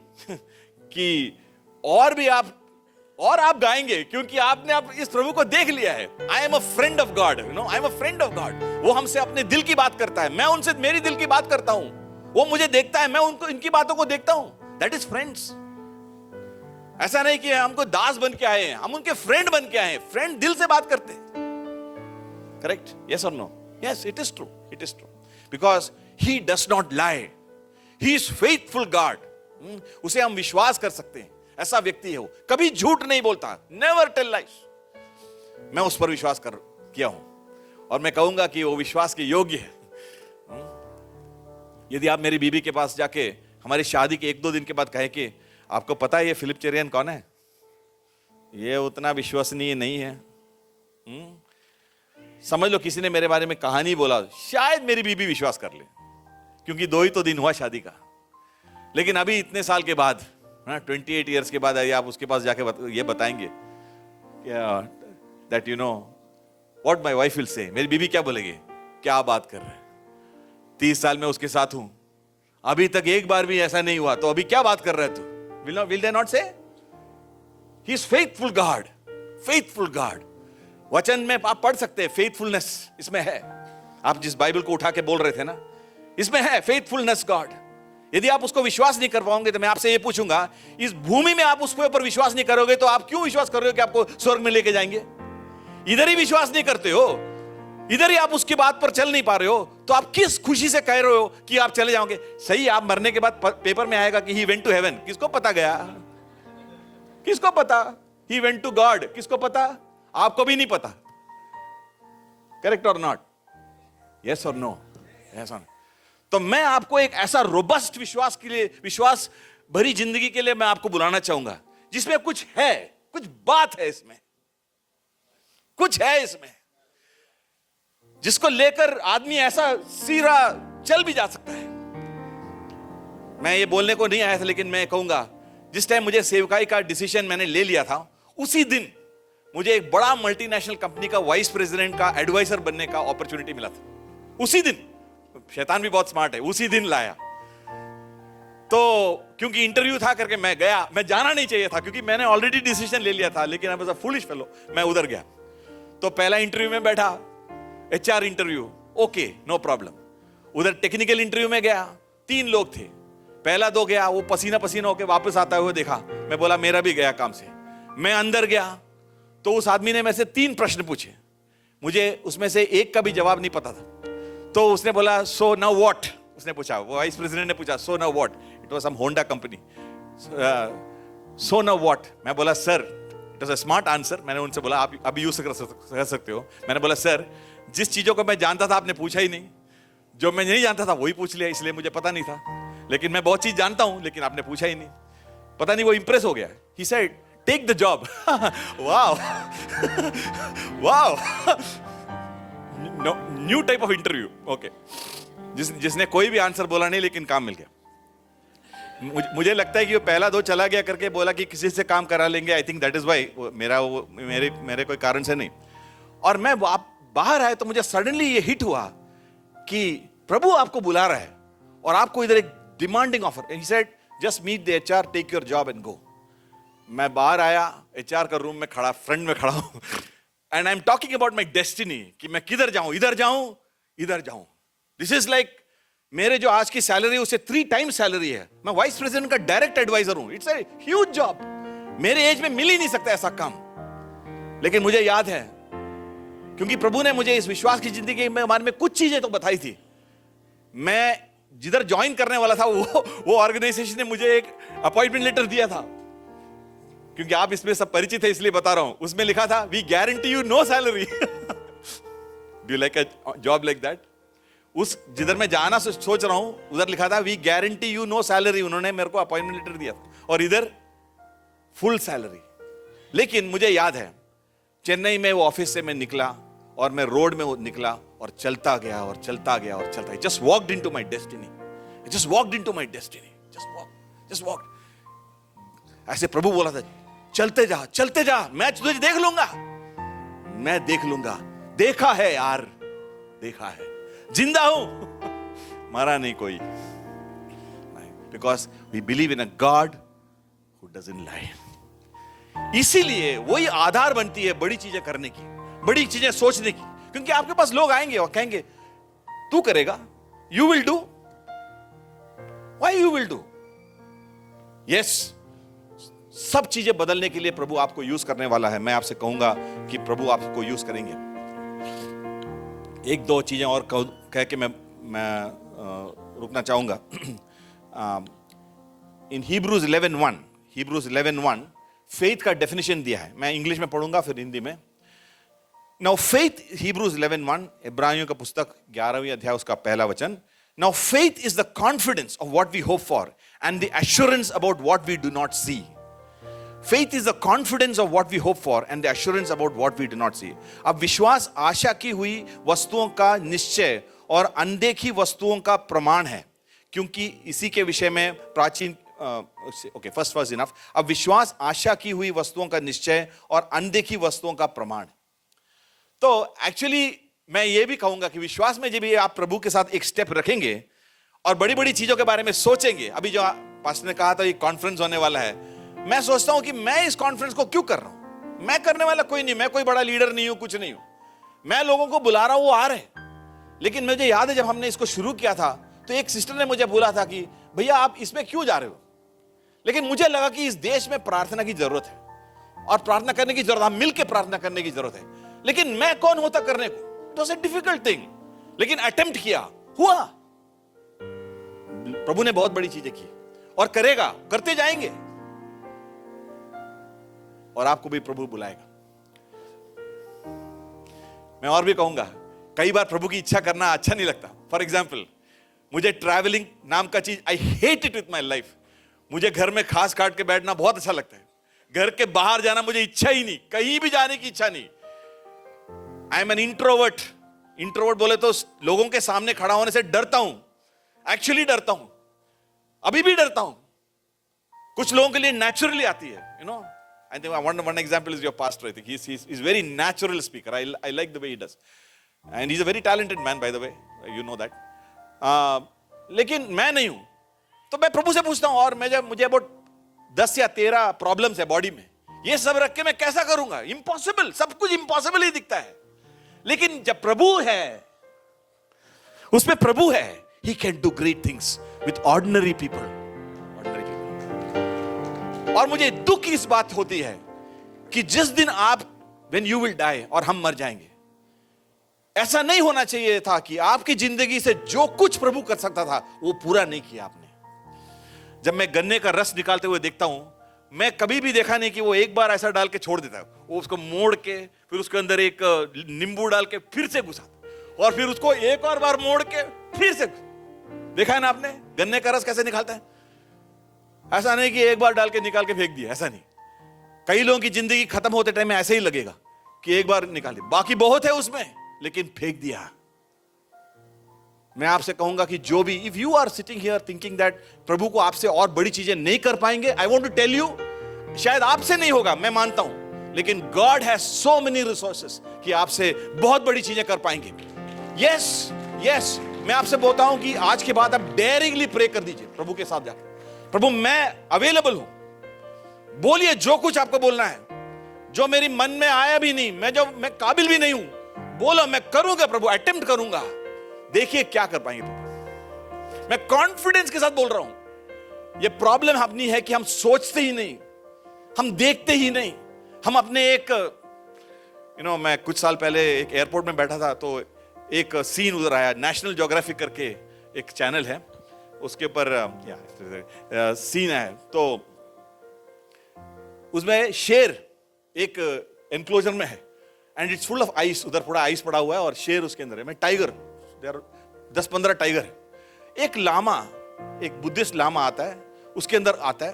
कि और आप गाएंगे, क्योंकि आपने अब इस प्रभु को देख लिया है। I am a friend of God, you know, I am a friend of God. वो हमसे अपने दिल की बात करता है, मैं उनसे मेरी दिल की बात करता हूं, वो मुझे देखता है, मैं उनको इनकी बातों को देखता हूं। That is friends. ऐसा नहीं कि हमको दास बन के आए हैं, हम उनके फ्रेंड बन के आए हैं। फ्रेंड दिल से बात करते हैं, करेक्ट? यस और no? Yes, it is true, it is true, because he does not lie, he is faithful God. उसे हम विश्वास कर सकते हैं, ऐसा व्यक्ति है वो, कभी झूठ नहीं बोलता, नेवर टेल लाइज। मैं उस पर विश्वास किया हूं और मैं कहूंगा कि वो विश्वास के योग्य है। यदि आप मेरी बीबी के पास जाके हमारी शादी के 1-2 दिन के बाद कहे कि आपको पता है ये फिलिप चेरियन कौन है, ये उतना विश्वसनीय नहीं है, समझ लो किसी ने मेरे बारे में कहानी बोला, शायद मेरी बीबी विश्वास कर ले, क्योंकि 2 ही तो दिन हुआ शादी का। लेकिन अभी इतने साल के बाद, 28 ईयर्स के बाद आप उसके पास जाके ये बताएंगे that you know what my wife will say. मेरी बीबी क्या बोलेगी? क्या बात कर रहे हैं, 30 साल में उसके साथ हूं, अभी तक एक बार भी ऐसा नहीं हुआ, तो अभी क्या बात कर रहे हैं तू? विल दे नॉट से? ही is faithful God, faithful God. वचन में आप पढ़ सकते हैं, फेथफुलनेस इसमें है। आप जिस बाइबल को उठा के बोल रहे थे ना, इसमें है फेथफुलनेस गॉड। यदि आप उसको विश्वास नहीं कर पाओगे तो मैं आपसे ये पूछूंगा, इस भूमि में आप उसके ऊपर विश्वास नहीं करोगे तो आप क्यों विश्वास कर रहे हो कि आपको स्वर्ग में लेके जाएंगे? इधर ही विश्वास नहीं करते हो, इधर ही आप उसकी बात पर चल नहीं पा रहे हो, तो आप किस खुशी से कह रहे हो कि आप चले जाओगे? सही, आप मरने के बाद पेपर में आएगा कि ही वेंट टू हेवन, किसको पता गया? किसको पता? ही वेंट टू गॉड, किसको पता? आपको भी नहीं पता। करेक्ट और नॉट? यस और नो? यस और नो? तो मैं आपको एक ऐसा रोबस्ट विश्वास के लिए, विश्वास भरी जिंदगी के लिए मैं आपको बुलाना चाहूंगा, जिसमें कुछ है, कुछ बात है इसमें, कुछ है इसमें, जिसको लेकर आदमी ऐसा सीधा चल भी जा सकता है। मैं ये बोलने को नहीं आया था, लेकिन मैं कहूंगा, जिस टाइम मुझे सेवकाई का डिसीजन मैंने ले लिया था, उसी दिन मुझे एक बड़ा मल्टीनेशनल कंपनी का वाइस प्रेसिडेंट का एडवाइजर बनने का अपॉर्चुनिटी मिला था। उसी दिन, शैतान भी बहुत स्मार्ट है, उसी दिन लाया। तो क्योंकि इंटरव्यू था करके मैं गया, मैं जाना नहीं चाहिए था क्योंकि मैंने ऑलरेडी डिसीजन ले लिया था, लेकिन I was a foolish fellow, मैं उधर गया। तो पहला इंटरव्यू में बैठा, HR interview, okay no problem. उधर टेक्निकल इंटरव्यू में गया, 3 लोग थे, पहला 2 गया, वो पसीना पसीना होके वापस आता हुआ देखा, मैं बोला मेरा भी गया काम से। मैं अंदर गया तो उस आदमी ने मेरे से 3 प्रश्न पूछे, मुझे उसमें से एक का भी जवाब नहीं पता था। तो उसने बोला सो नाउ व्हाट, उसने पूछा, वो वाइस प्रेसिडेंट ने पूछा so now what, it was some Honda company, so now what. मैं बोला sir, it was a smart answer, मैंने उनसे बोला आप अभी यूज कर सकते हो। मैंने बोला सर, जिस चीजों को मैं जानता था आपने पूछा ही नहीं, जो मैं नहीं जानता था वही पूछ लिया, इसलिए मुझे पता नहीं था। लेकिन मैं बहुत चीज जानता हूं, लेकिन आपने पूछा ही नहीं। पता नहीं वो इंप्रेस हो गया। He said take the job. Wow wow, new type of interview. Okay, जिसने कोई भी आंसर बोला नहीं लेकिन काम मिल गया। मुझे लगता है कि वो पहला 2 चला गया करके बोला कि किसी से काम करा लेंगे, I think that is why, मेरे कोई कारण से नहीं। और मैं बाहर आया तो मुझे सडनली ये हिट हुआ कि प्रभु आपको बुला रहा है और आपको इधर एक demanding offer. He said just meet the HR, take your job and go. मैं बाहर आया, एचआर का रूम में खड़ा, फ्रंट में खड़ा हूं, and I am talking about my destiny, कि मैं किधर जाऊं, इधर जाऊं, इधर जाऊं। दिस इज लाइक, मेरे जो आज की सैलरी उससे 3 टाइम्स सैलरी है। मैं वाइस प्रेसिडेंट का डायरेक्ट एडवाइजर हूं। इट्स अ ह्यूज जॉब, मेरे एज में मिल ही नहीं सकता ऐसा काम। लेकिन मुझे याद है, क्योंकि प्रभु ने मुझे इस विश्वास की जिंदगी में बारे में कुछ चीजें तो बताई थी। मैं जिधर ज्वाइन करने वाला था वो ऑर्गेनाइजेशन ने मुझे एक अपॉइंटमेंट लेटर दिया था, क्योंकि आप इसमें सब परिचित है इसलिए बता रहा हूं। उसमें लिखा था we guarantee you no salary. Do you like a job like that? उस जिधर मैं जाना सोच रहा हूं उधर लिखा था we guarantee you no salary. उन्होंने मेरे को अपॉइंटमेंट लेटर दिया था, और इधर फुल सैलरी। लेकिन मुझे याद है, चेन्नई में वो ऑफिस से मैं निकला और मैं रोड में निकला और चलता गया और चलता गया और चलता, just walked into my destiny, just walked into my destiny, just walked. ऐसे प्रभु बोला था, चलते जा चलते जा, मैं तुझे देख लूंगा, मैं देख लूंगा। देखा है यार, देखा है, जिंदा हूं, मरा नहीं कोई। Because we believe in a God who doesn't lie. इसीलिए वही आधार बनती है बड़ी चीजें करने की, बड़ी चीजें सोचने की। क्योंकि आपके पास लोग आएंगे और कहेंगे तू करेगा, you will do, why you will do. Yes, सब चीजें बदलने के लिए प्रभु आपको यूज करने वाला है। मैं आपसे कहूंगा कि प्रभु आपको यूज करेंगे। 1-2 चीजें और कह के मैं रुकना चाहूंगा। इन Hebrews 11:1 फेथ का डेफिनेशन दिया है। मैं इंग्लिश में पढ़ूंगा फिर हिंदी में। नाउ फेथ, Hebrews 11:1, इब्रानियों का पुस्तक 11वीं अध्याय उसका पहला वचन। Now faith is the confidence of what we hope for and the assurance about what we do not see. Faith is the confidence of what we hope for and the assurance about what we do not see. अब विश्वास आशा की हुई वस्तुओं का निश्चय और अनदेखी वस्तुओं का प्रमाण है, क्योंकि इसी के विषय में प्राचीन ओके फर्स्ट इनफ। अब विश्वास आशा की हुई वस्तुओं का निश्चय और अनदेखी वस्तुओं का प्रमाण है। तो एक्चुअली मैं ये भी कहूंगा कि विश्वास में जब आप प्रभु के साथ एक स्टेप रखेंगे और बड़ी बड़ी चीजों के बारे में सोचेंगे। अभी जो पास्टर ने कहा था ये कॉन्फ्रेंस होने वाला है, मैं सोचता हूं कि मैं इस कॉन्फ्रेंस को क्यों कर रहा हूं। मैं करने वाला कोई नहीं, मैं कोई बड़ा लीडर नहीं हूं, कुछ नहीं हूं। मैं लोगों को बुला रहा हूं, वो आ रहे हैं। लेकिन मुझे याद है जब हमने इसको शुरू किया था तो एक सिस्टर ने मुझे बोला था कि भैया आप इसमें क्यों जा रहे हो। लेकिन मुझे लगा कि इस देश में प्रार्थना की जरूरत है और प्रार्थना करने की जरूरत, हम मिलकर प्रार्थना करने की जरूरत है। लेकिन मैं कौन होता करने को, it was a difficult thing. लेकिन अटेम्प्ट किया, हुआ। प्रभु ने बहुत बड़ी चीजें की और करेगा, करते जाएंगे, और आपको भी प्रभु बुलाएगा। मैं और भी कहूंगा, कई बार प्रभु की इच्छा करना अच्छा नहीं लगता। फॉर एग्जाम्पल, मुझे ट्रैवलिंग नाम का चीज, I hate it with my life. मुझे घर में खास काट के बैठना बहुत अच्छा लगता है। घर के बाहर जाना मुझे इच्छा ही नहीं, कहीं भी जाने की इच्छा नहीं। I am an introvert. Introvert बोले तो लोगों के सामने खड़ा होने से डरता हूं, एक्चुअली डरता हूं, अभी भी डरता हूं। कुछ लोगों के लिए नेचुरली आती है, you know, I think one example is your pastor. I think he's very natural speaker. I like the way he does, and he's a very talented man, by the way. You know that. लेकिन मैं नहीं हूं, तो मैं प्रभु से पूछता हूं, और मुझे अबाउट 10 या 13 प्रॉब्लम्स है बॉडी में, ये सब रख के मैं कैसा करूंगा? इम्पॉसिबल, सब कुछ इम्पॉसिबल ही दिखता है। लेकिन जब प्रभु है, उसमें प्रभु है, he can do great things with ordinary people. और मुझे दुख इस बात होती है कि जिस दिन आप, when you will die, और हम मर जाएंगे, ऐसा नहीं होना चाहिए था कि आपकी जिंदगी से जो कुछ प्रभु कर सकता था वो पूरा नहीं किया आपने। जब मैं गन्ने का रस निकालते हुए देखता हूं, मैं कभी भी देखा नहीं कि वो एक बार ऐसा डाल के छोड़ देता है, वो उसको मोड़ के फिर उसके अंदर एक नींबू डाल के फिर से घुसाता, और फिर उसको एक और बार मोड़ के फिर से। देखा है ना आपने गन्ने का रस कैसे निकालता है? ऐसा नहीं कि एक बार डाल के निकाल के फेंक दिया, ऐसा नहीं। कई लोगों की जिंदगी खत्म होते टाइम में ऐसे ही लगेगा कि एक बार निकाल दिया, बाकी बहुत है उसमें, लेकिन फेंक दिया। मैं आपसे कहूंगा कि जो भी, if you are sitting here thinking that प्रभु को आपसे और बड़ी चीजें नहीं कर पाएंगे, I want to tell you, शायद आपसे नहीं होगा, मैं मानता हूं, लेकिन God has so many resources कि आपसे बहुत बड़ी चीजें कर पाएंगे। यस, मैं आपसे बोलता हूं कि आज के बाद आप डेयरिंगली प्रे कर दीजिए प्रभु के साथ जाकर, प्रभु मैं अवेलेबल हूं, बोलिए जो कुछ आपको बोलना है, जो मेरी मन में आया भी नहीं, मैं काबिल भी नहीं हूं, बोलो, मैं करूंगा प्रभु, अटेम्प्ट करूंगा। देखिए क्या कर पाएंगे प्रभु। मैं कॉन्फिडेंस के साथ बोल रहा हूं। ये प्रॉब्लम अपनी है कि हम सोचते ही नहीं, हम देखते ही नहीं, हम अपने एक मैं कुछ साल पहले एक एयरपोर्ट में बैठा था, तो एक सीन उधर आया, नेशनल ज्योग्राफिक करके एक चैनल है, उसके ऊपर सीन है, तो उसमें शेर एक एनक्लोजर में है, and it's full of ice, उधर पूरा आइस पड़ा हुआ है, और शेर उसके अंदर है, मैं टाइगर, 10-15 टाइगर है। एक लामा, एक बुद्धिस्ट लामा आता है, उसके अंदर आता है,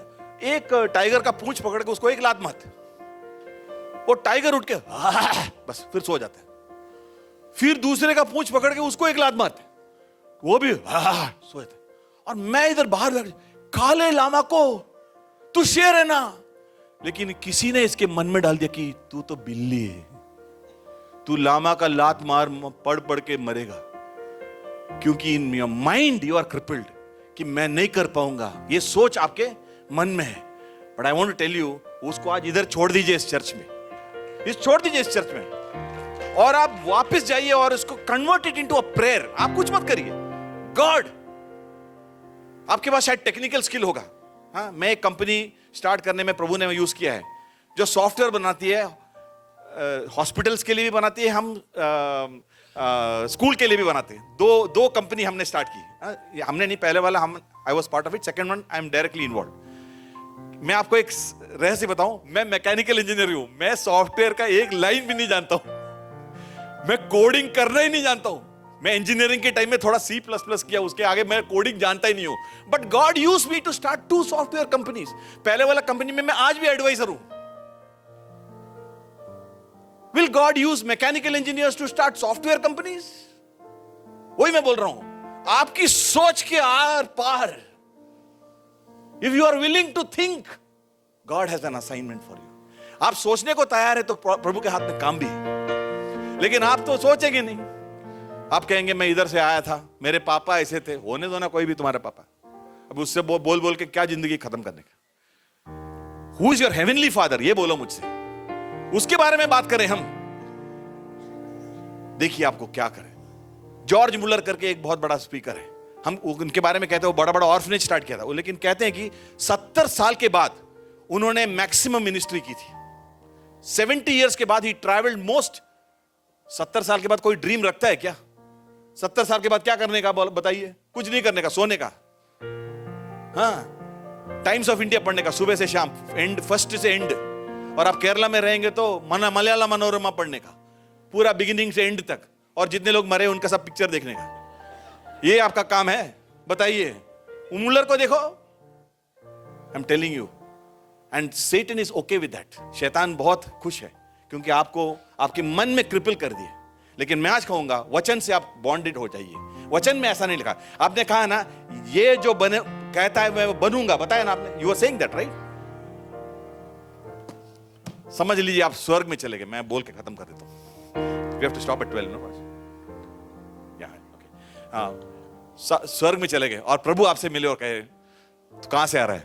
एक टाइगर का पूंछ पकड़ के उसको एक लात मारते, वो टाइगर उठ के बस फिर सो जाता है, फिर दूसरे का पूंछ पकड़ के उसको एक लात मारते, वो भी सो जाता है। और मैं इधर बाहर बैठ, काले लामा को तू शेर है ना, लेकिन किसी ने इसके मन में डाल दिया कि तू तो बिल्ली है, तू लामा का लात मार पढ़ पढ़ के मरेगा, क्योंकि in your mind you are crippled कि मैं नहीं कर पाऊंगा, ये सोच आपके मन में है। But I want to tell you, उसको आज इधर छोड़ दीजिए, इस चर्च में, छोड़ दीजिए इस चर्च में, और आप वापस जाइए और इसको convert it into a prayer. आप कुछ मत करिए, गॉड, आपके पास शायद टेक्निकल स्किल होगा। हाँ, मैं एक कंपनी स्टार्ट करने में प्रभु ने यूज किया है, जो सॉफ्टवेयर बनाती है, हॉस्पिटल्स के लिए भी बनाती है, हम स्कूल के लिए भी बनाते हैं। दो कंपनी हमने स्टार्ट की। हमने नहीं, पहले वाला I was part of it, second one I am directly involve. मैं आपको एक रहस्य बताऊं, मैं मैकेनिकल इंजीनियर हूं, मैं सॉफ्टवेयर का एक लाइन भी नहीं जानता हूं, मैं कोडिंग करना ही नहीं जानता हूं। मैं इंजीनियरिंग के टाइम में थोड़ा C++ किया, उसके आगे मैं कोडिंग जानता ही नहीं हूं। But God use me to start 2 software companies. पहले वाला कंपनी में मैं आज भी एडवाइजर हूं। Will God use mechanical engineers to start software companies? वही मैं बोल रहा हूं, आपकी सोच के आर पार, if you are willing to think, God has an assignment for you. आप सोचने को तैयार है तो प्रभु के हाथ में काम भी है, लेकिन आप तो सोचेंगे नहीं। आप कहेंगे मैं इधर से आया था, मेरे पापा ऐसे थे। होने दो ना कोई भी तुम्हारे पापा, अब उससे बोल बोल के क्या जिंदगी खत्म करने का। Who is your heavenly father, ये बोलो मुझसे, उसके बारे में बात करें हम। देखिए आपको क्या करें। जॉर्ज मुलर करके एक बहुत बड़ा स्पीकर है, हम उनके बारे में कहते हैं वो बड़ा बड़ा ऑर्फनेज स्टार्ट किया था, लेकिन कहते हैं कि 70 साल के बाद उन्होंने मैक्सिमम मिनिस्ट्री की थी। 70 इयर्स के बाद ही ट्रैवल्ड मोस्ट। 70 साल के बाद कोई ड्रीम रखता है क्या? 70 साल के बाद क्या करने का बताइए? कुछ नहीं करने का, सोने का। हाँ, टाइम्स ऑफ इंडिया पढ़ने का सुबह से शाम, एंड फर्स्ट से एंड। और आप केरला में रहेंगे तो मलयाला मनोरमा पढ़ने का, पूरा बिगिनिंग से एंड तक, और जितने लोग मरे उनका सब पिक्चर देखने का। ये आपका काम है? बताइए। मुलर को देखो, I am telling you, and Satan is okay with that. शैतान बहुत खुश है क्योंकि आपको आपके मन में क्रिपल कर दिए। लेकिन मैं आज कहूंगा, वचन से आप बॉन्डेड हो जाइए। वचन में ऐसा नहीं लिखा। आपने कहा ना, ये जो कहता है मैं बनूंगा, बताया ना आपने, you are saying that, right? समझ लीजिए आप स्वर्ग में चले गए। मैं बोल के खत्म कर देता हूँ। We have to stop at 12, no? Yeah, okay. स्वर्ग में चले गए और प्रभु आपसे मिले और कहे तो कहां से आ रहा है?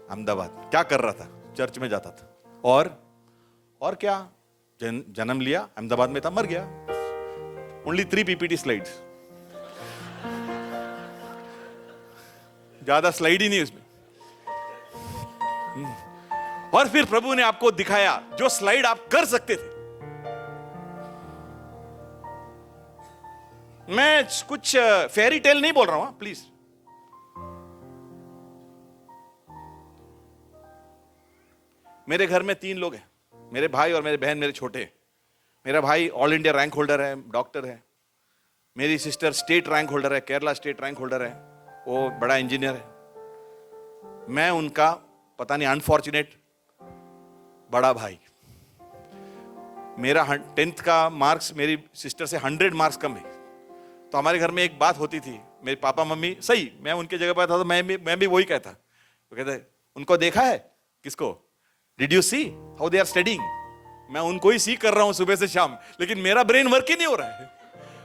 अहमदाबाद। क्या कर रहा था? चर्च में जाता था। और क्या? जन्म लिया अहमदाबाद में था, मर गया। ओनली 3 PPT स्लाइड्स, ज्यादा स्लाइड ही नहीं उसमें। और फिर प्रभु ने आपको दिखाया जो स्लाइड आप कर सकते थे। मैं कुछ फेरी टेल नहीं बोल रहा हूं, प्लीज। मेरे घर में 3 लोग हैं, मेरे भाई और मेरे बहन, मेरे छोटे। मेरा भाई ऑल इंडिया रैंक होल्डर है, डॉक्टर है। मेरी सिस्टर स्टेट रैंक होल्डर है, केरला स्टेट रैंक होल्डर है, वो बड़ा इंजीनियर है। मैं उनका पता नहीं अनफॉर्चुनेट बड़ा भाई। मेरा 10th का मार्क्स मेरी सिस्टर से 100 मार्क्स कम है। तो हमारे घर में एक बात होती थी, मेरे पापा मम्मी, सही मैं उनके जगह पर था तो मैं भी वही कहता। वो कहते उनको देखा है? किसको? Did you see how they are studying? मैं उनको ही सी कर रहा हूं सुबह से शाम, लेकिन मेरा ब्रेन वर्क ही नहीं हो रहा है।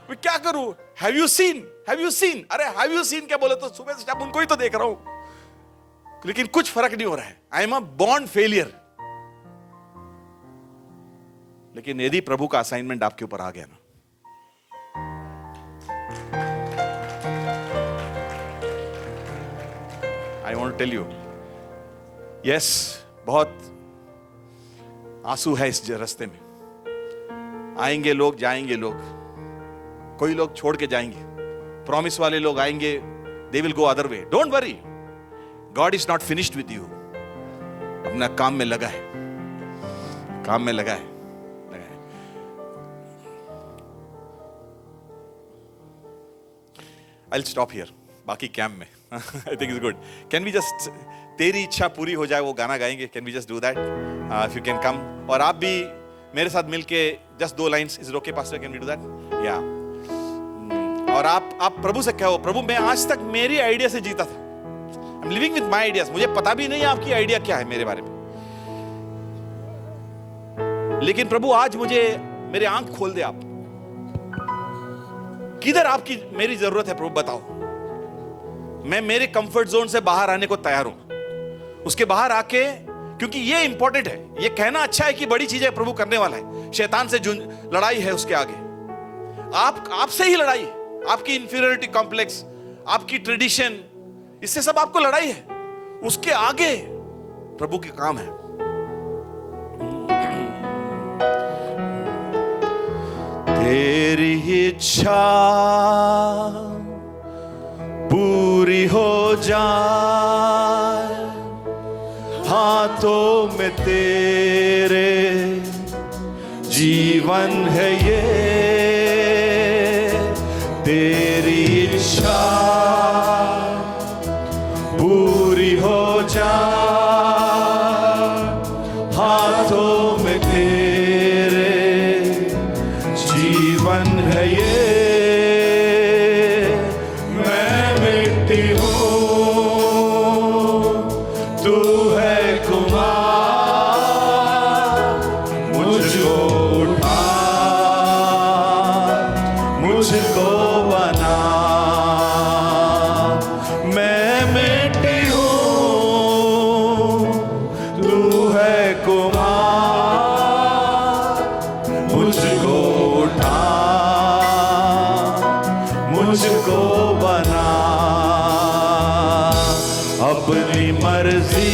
मैं क्या करूं? Have you seen, have you seen? अरे हैव यू सीन क्या बोले तो सुबह से शाम उनको ही तो देख रहा हूं, लेकिन कुछ फर्क नहीं हो रहा है। I am a born failure. लेकिन यदि प्रभु का असाइनमेंट आपके ऊपर आ गया ना, I want tell you, yes, बहुत आंसू है इस रास्ते में। आएंगे लोग, जाएंगे लोग, कोई लोग छोड़ के जाएंगे, प्रॉमिस वाले लोग आएंगे, they will go other way. Don't worry, God is not finished with you. अपना काम में लगा है, काम में लगा है। I'll stop here. बाकी कैंप में I think it's good. Can we just, तेरी इच्छा पूरी हो जाए, वो गाना गाएंगे? Can we just do that? If you can come. और आप भी मेरे साथ मिलके just 2 lines. Is it okay, Pastor? Can we do that? Yeah. और आप प्रभु से कहो, प्रभु मैं आज तक मेरी आइडिया से जीता था। I'm living with my ideas. मुझे पता भी नहीं आपकी आइडिया क्या है मेरे बारे में, लेकिन प्रभु आज मुझे मेरे आंख खोल दे। आप किधर आपकी मेरी जरूरत है प्रभु, बताओ। मैं मेरे कंफर्ट जोन से बाहर आने को तैयार हूं। उसके बाहर आके, क्योंकि ये इंपॉर्टेंट है। ये कहना अच्छा है कि बड़ी चीजें प्रभु करने वाला है, शैतान से लड़ाई है उसके आगे। आपसे ही लड़ाई है, आपकी इंफीरियरिटी कॉम्प्लेक्स, आपकी ट्रेडिशन, इससे सब आपको लड़ाई है। उसके आगे प्रभु के काम है। तेरी इच्छा पूरी हो जाए, हाथों में तेरे जीवन है ये। तेरी इच्छा पूरी हो जाए, हाथों में तेरे जीवन है ये। मैं मिट्टी हूँ, तू है कुम्हार, मुझको उठा, मुझको बना। मैं मिट्टी हूँ, तू है कुम्हार, मुझको उठा, मुझको बना। अपनी मर्जी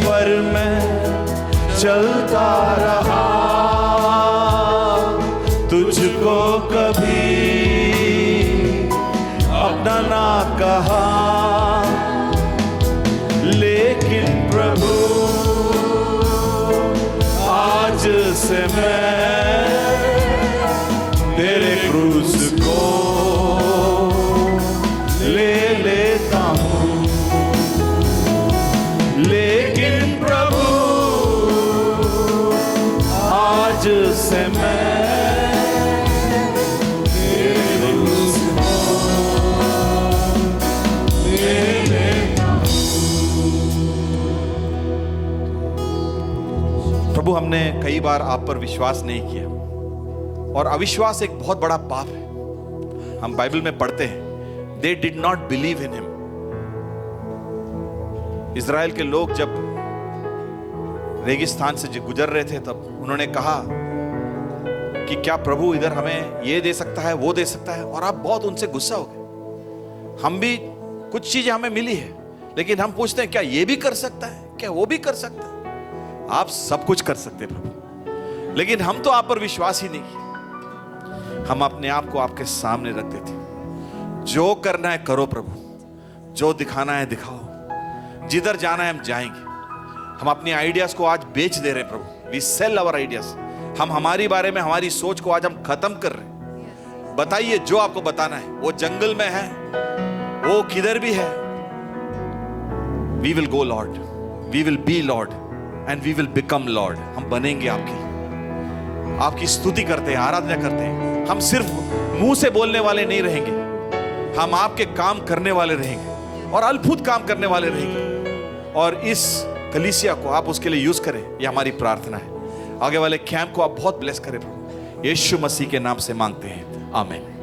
पर मैं चलता रहा, तुझको कभी अपना ना कहा। लेकिन प्रभु आज से मैं तेरे क्रूस को ले लेता हूँ। लेकिन प्रभु आज से मैं तेरे क्रूस को ले लेता हूँ। प्रभु, हमने कई बार आप पर विश्वास नहीं किया, और अविश्वास एक बहुत बड़ा पाप है। हम बाइबल में पढ़ते हैं, they did not believe in him. Israel के लोग जब रेगिस्तान से गुजर रहे थे, तब उन्होंने कहा कि क्या प्रभु इधर हमें ये दे सकता है, वो दे सकता है, और आप बहुत उनसे गुस्सा हो गए। हम भी कुछ चीजें हमें मिली है, लेकिन हम पूछते हैं क्या ये भी कर सकता है, क्या वो भी कर सकता है? आप सब कुछ कर सकते हैं प्रभु, लेकिन हम तो आप पर विश्वास ही नहीं किया। हम अपने आप को आपके सामने रख देते। जो करना है करो प्रभु, जो दिखाना है दिखाओ, जिधर जाना है हम जाएंगे। हम अपने आइडियाज को आज बेच दे रहे हैं प्रभु। We sell our ideas. हम हमारी बारे में हमारी सोच को आज हम खत्म कर रहे हैं। बताइए जो आपको बताना है, वो जंगल में है, वो किधर भी है। We will go lord, we will be lord and we will become lord. हम बनेंगे आपके लिए। आपकी स्तुति करते हैं, आराधना करते हैं। हम सिर्फ मुंह से बोलने वाले नहीं रहेंगे, हम आपके काम करने वाले रहेंगे और अद्भुत काम करने वाले रहेंगे। और इस कलीसिया को आप उसके लिए यूज करें, यह हमारी प्रार्थना है। आगे वाले कैंप को आप बहुत ब्लेस करें प्रभु। यीशु मसीह के नाम से मांगते हैं, आमीन।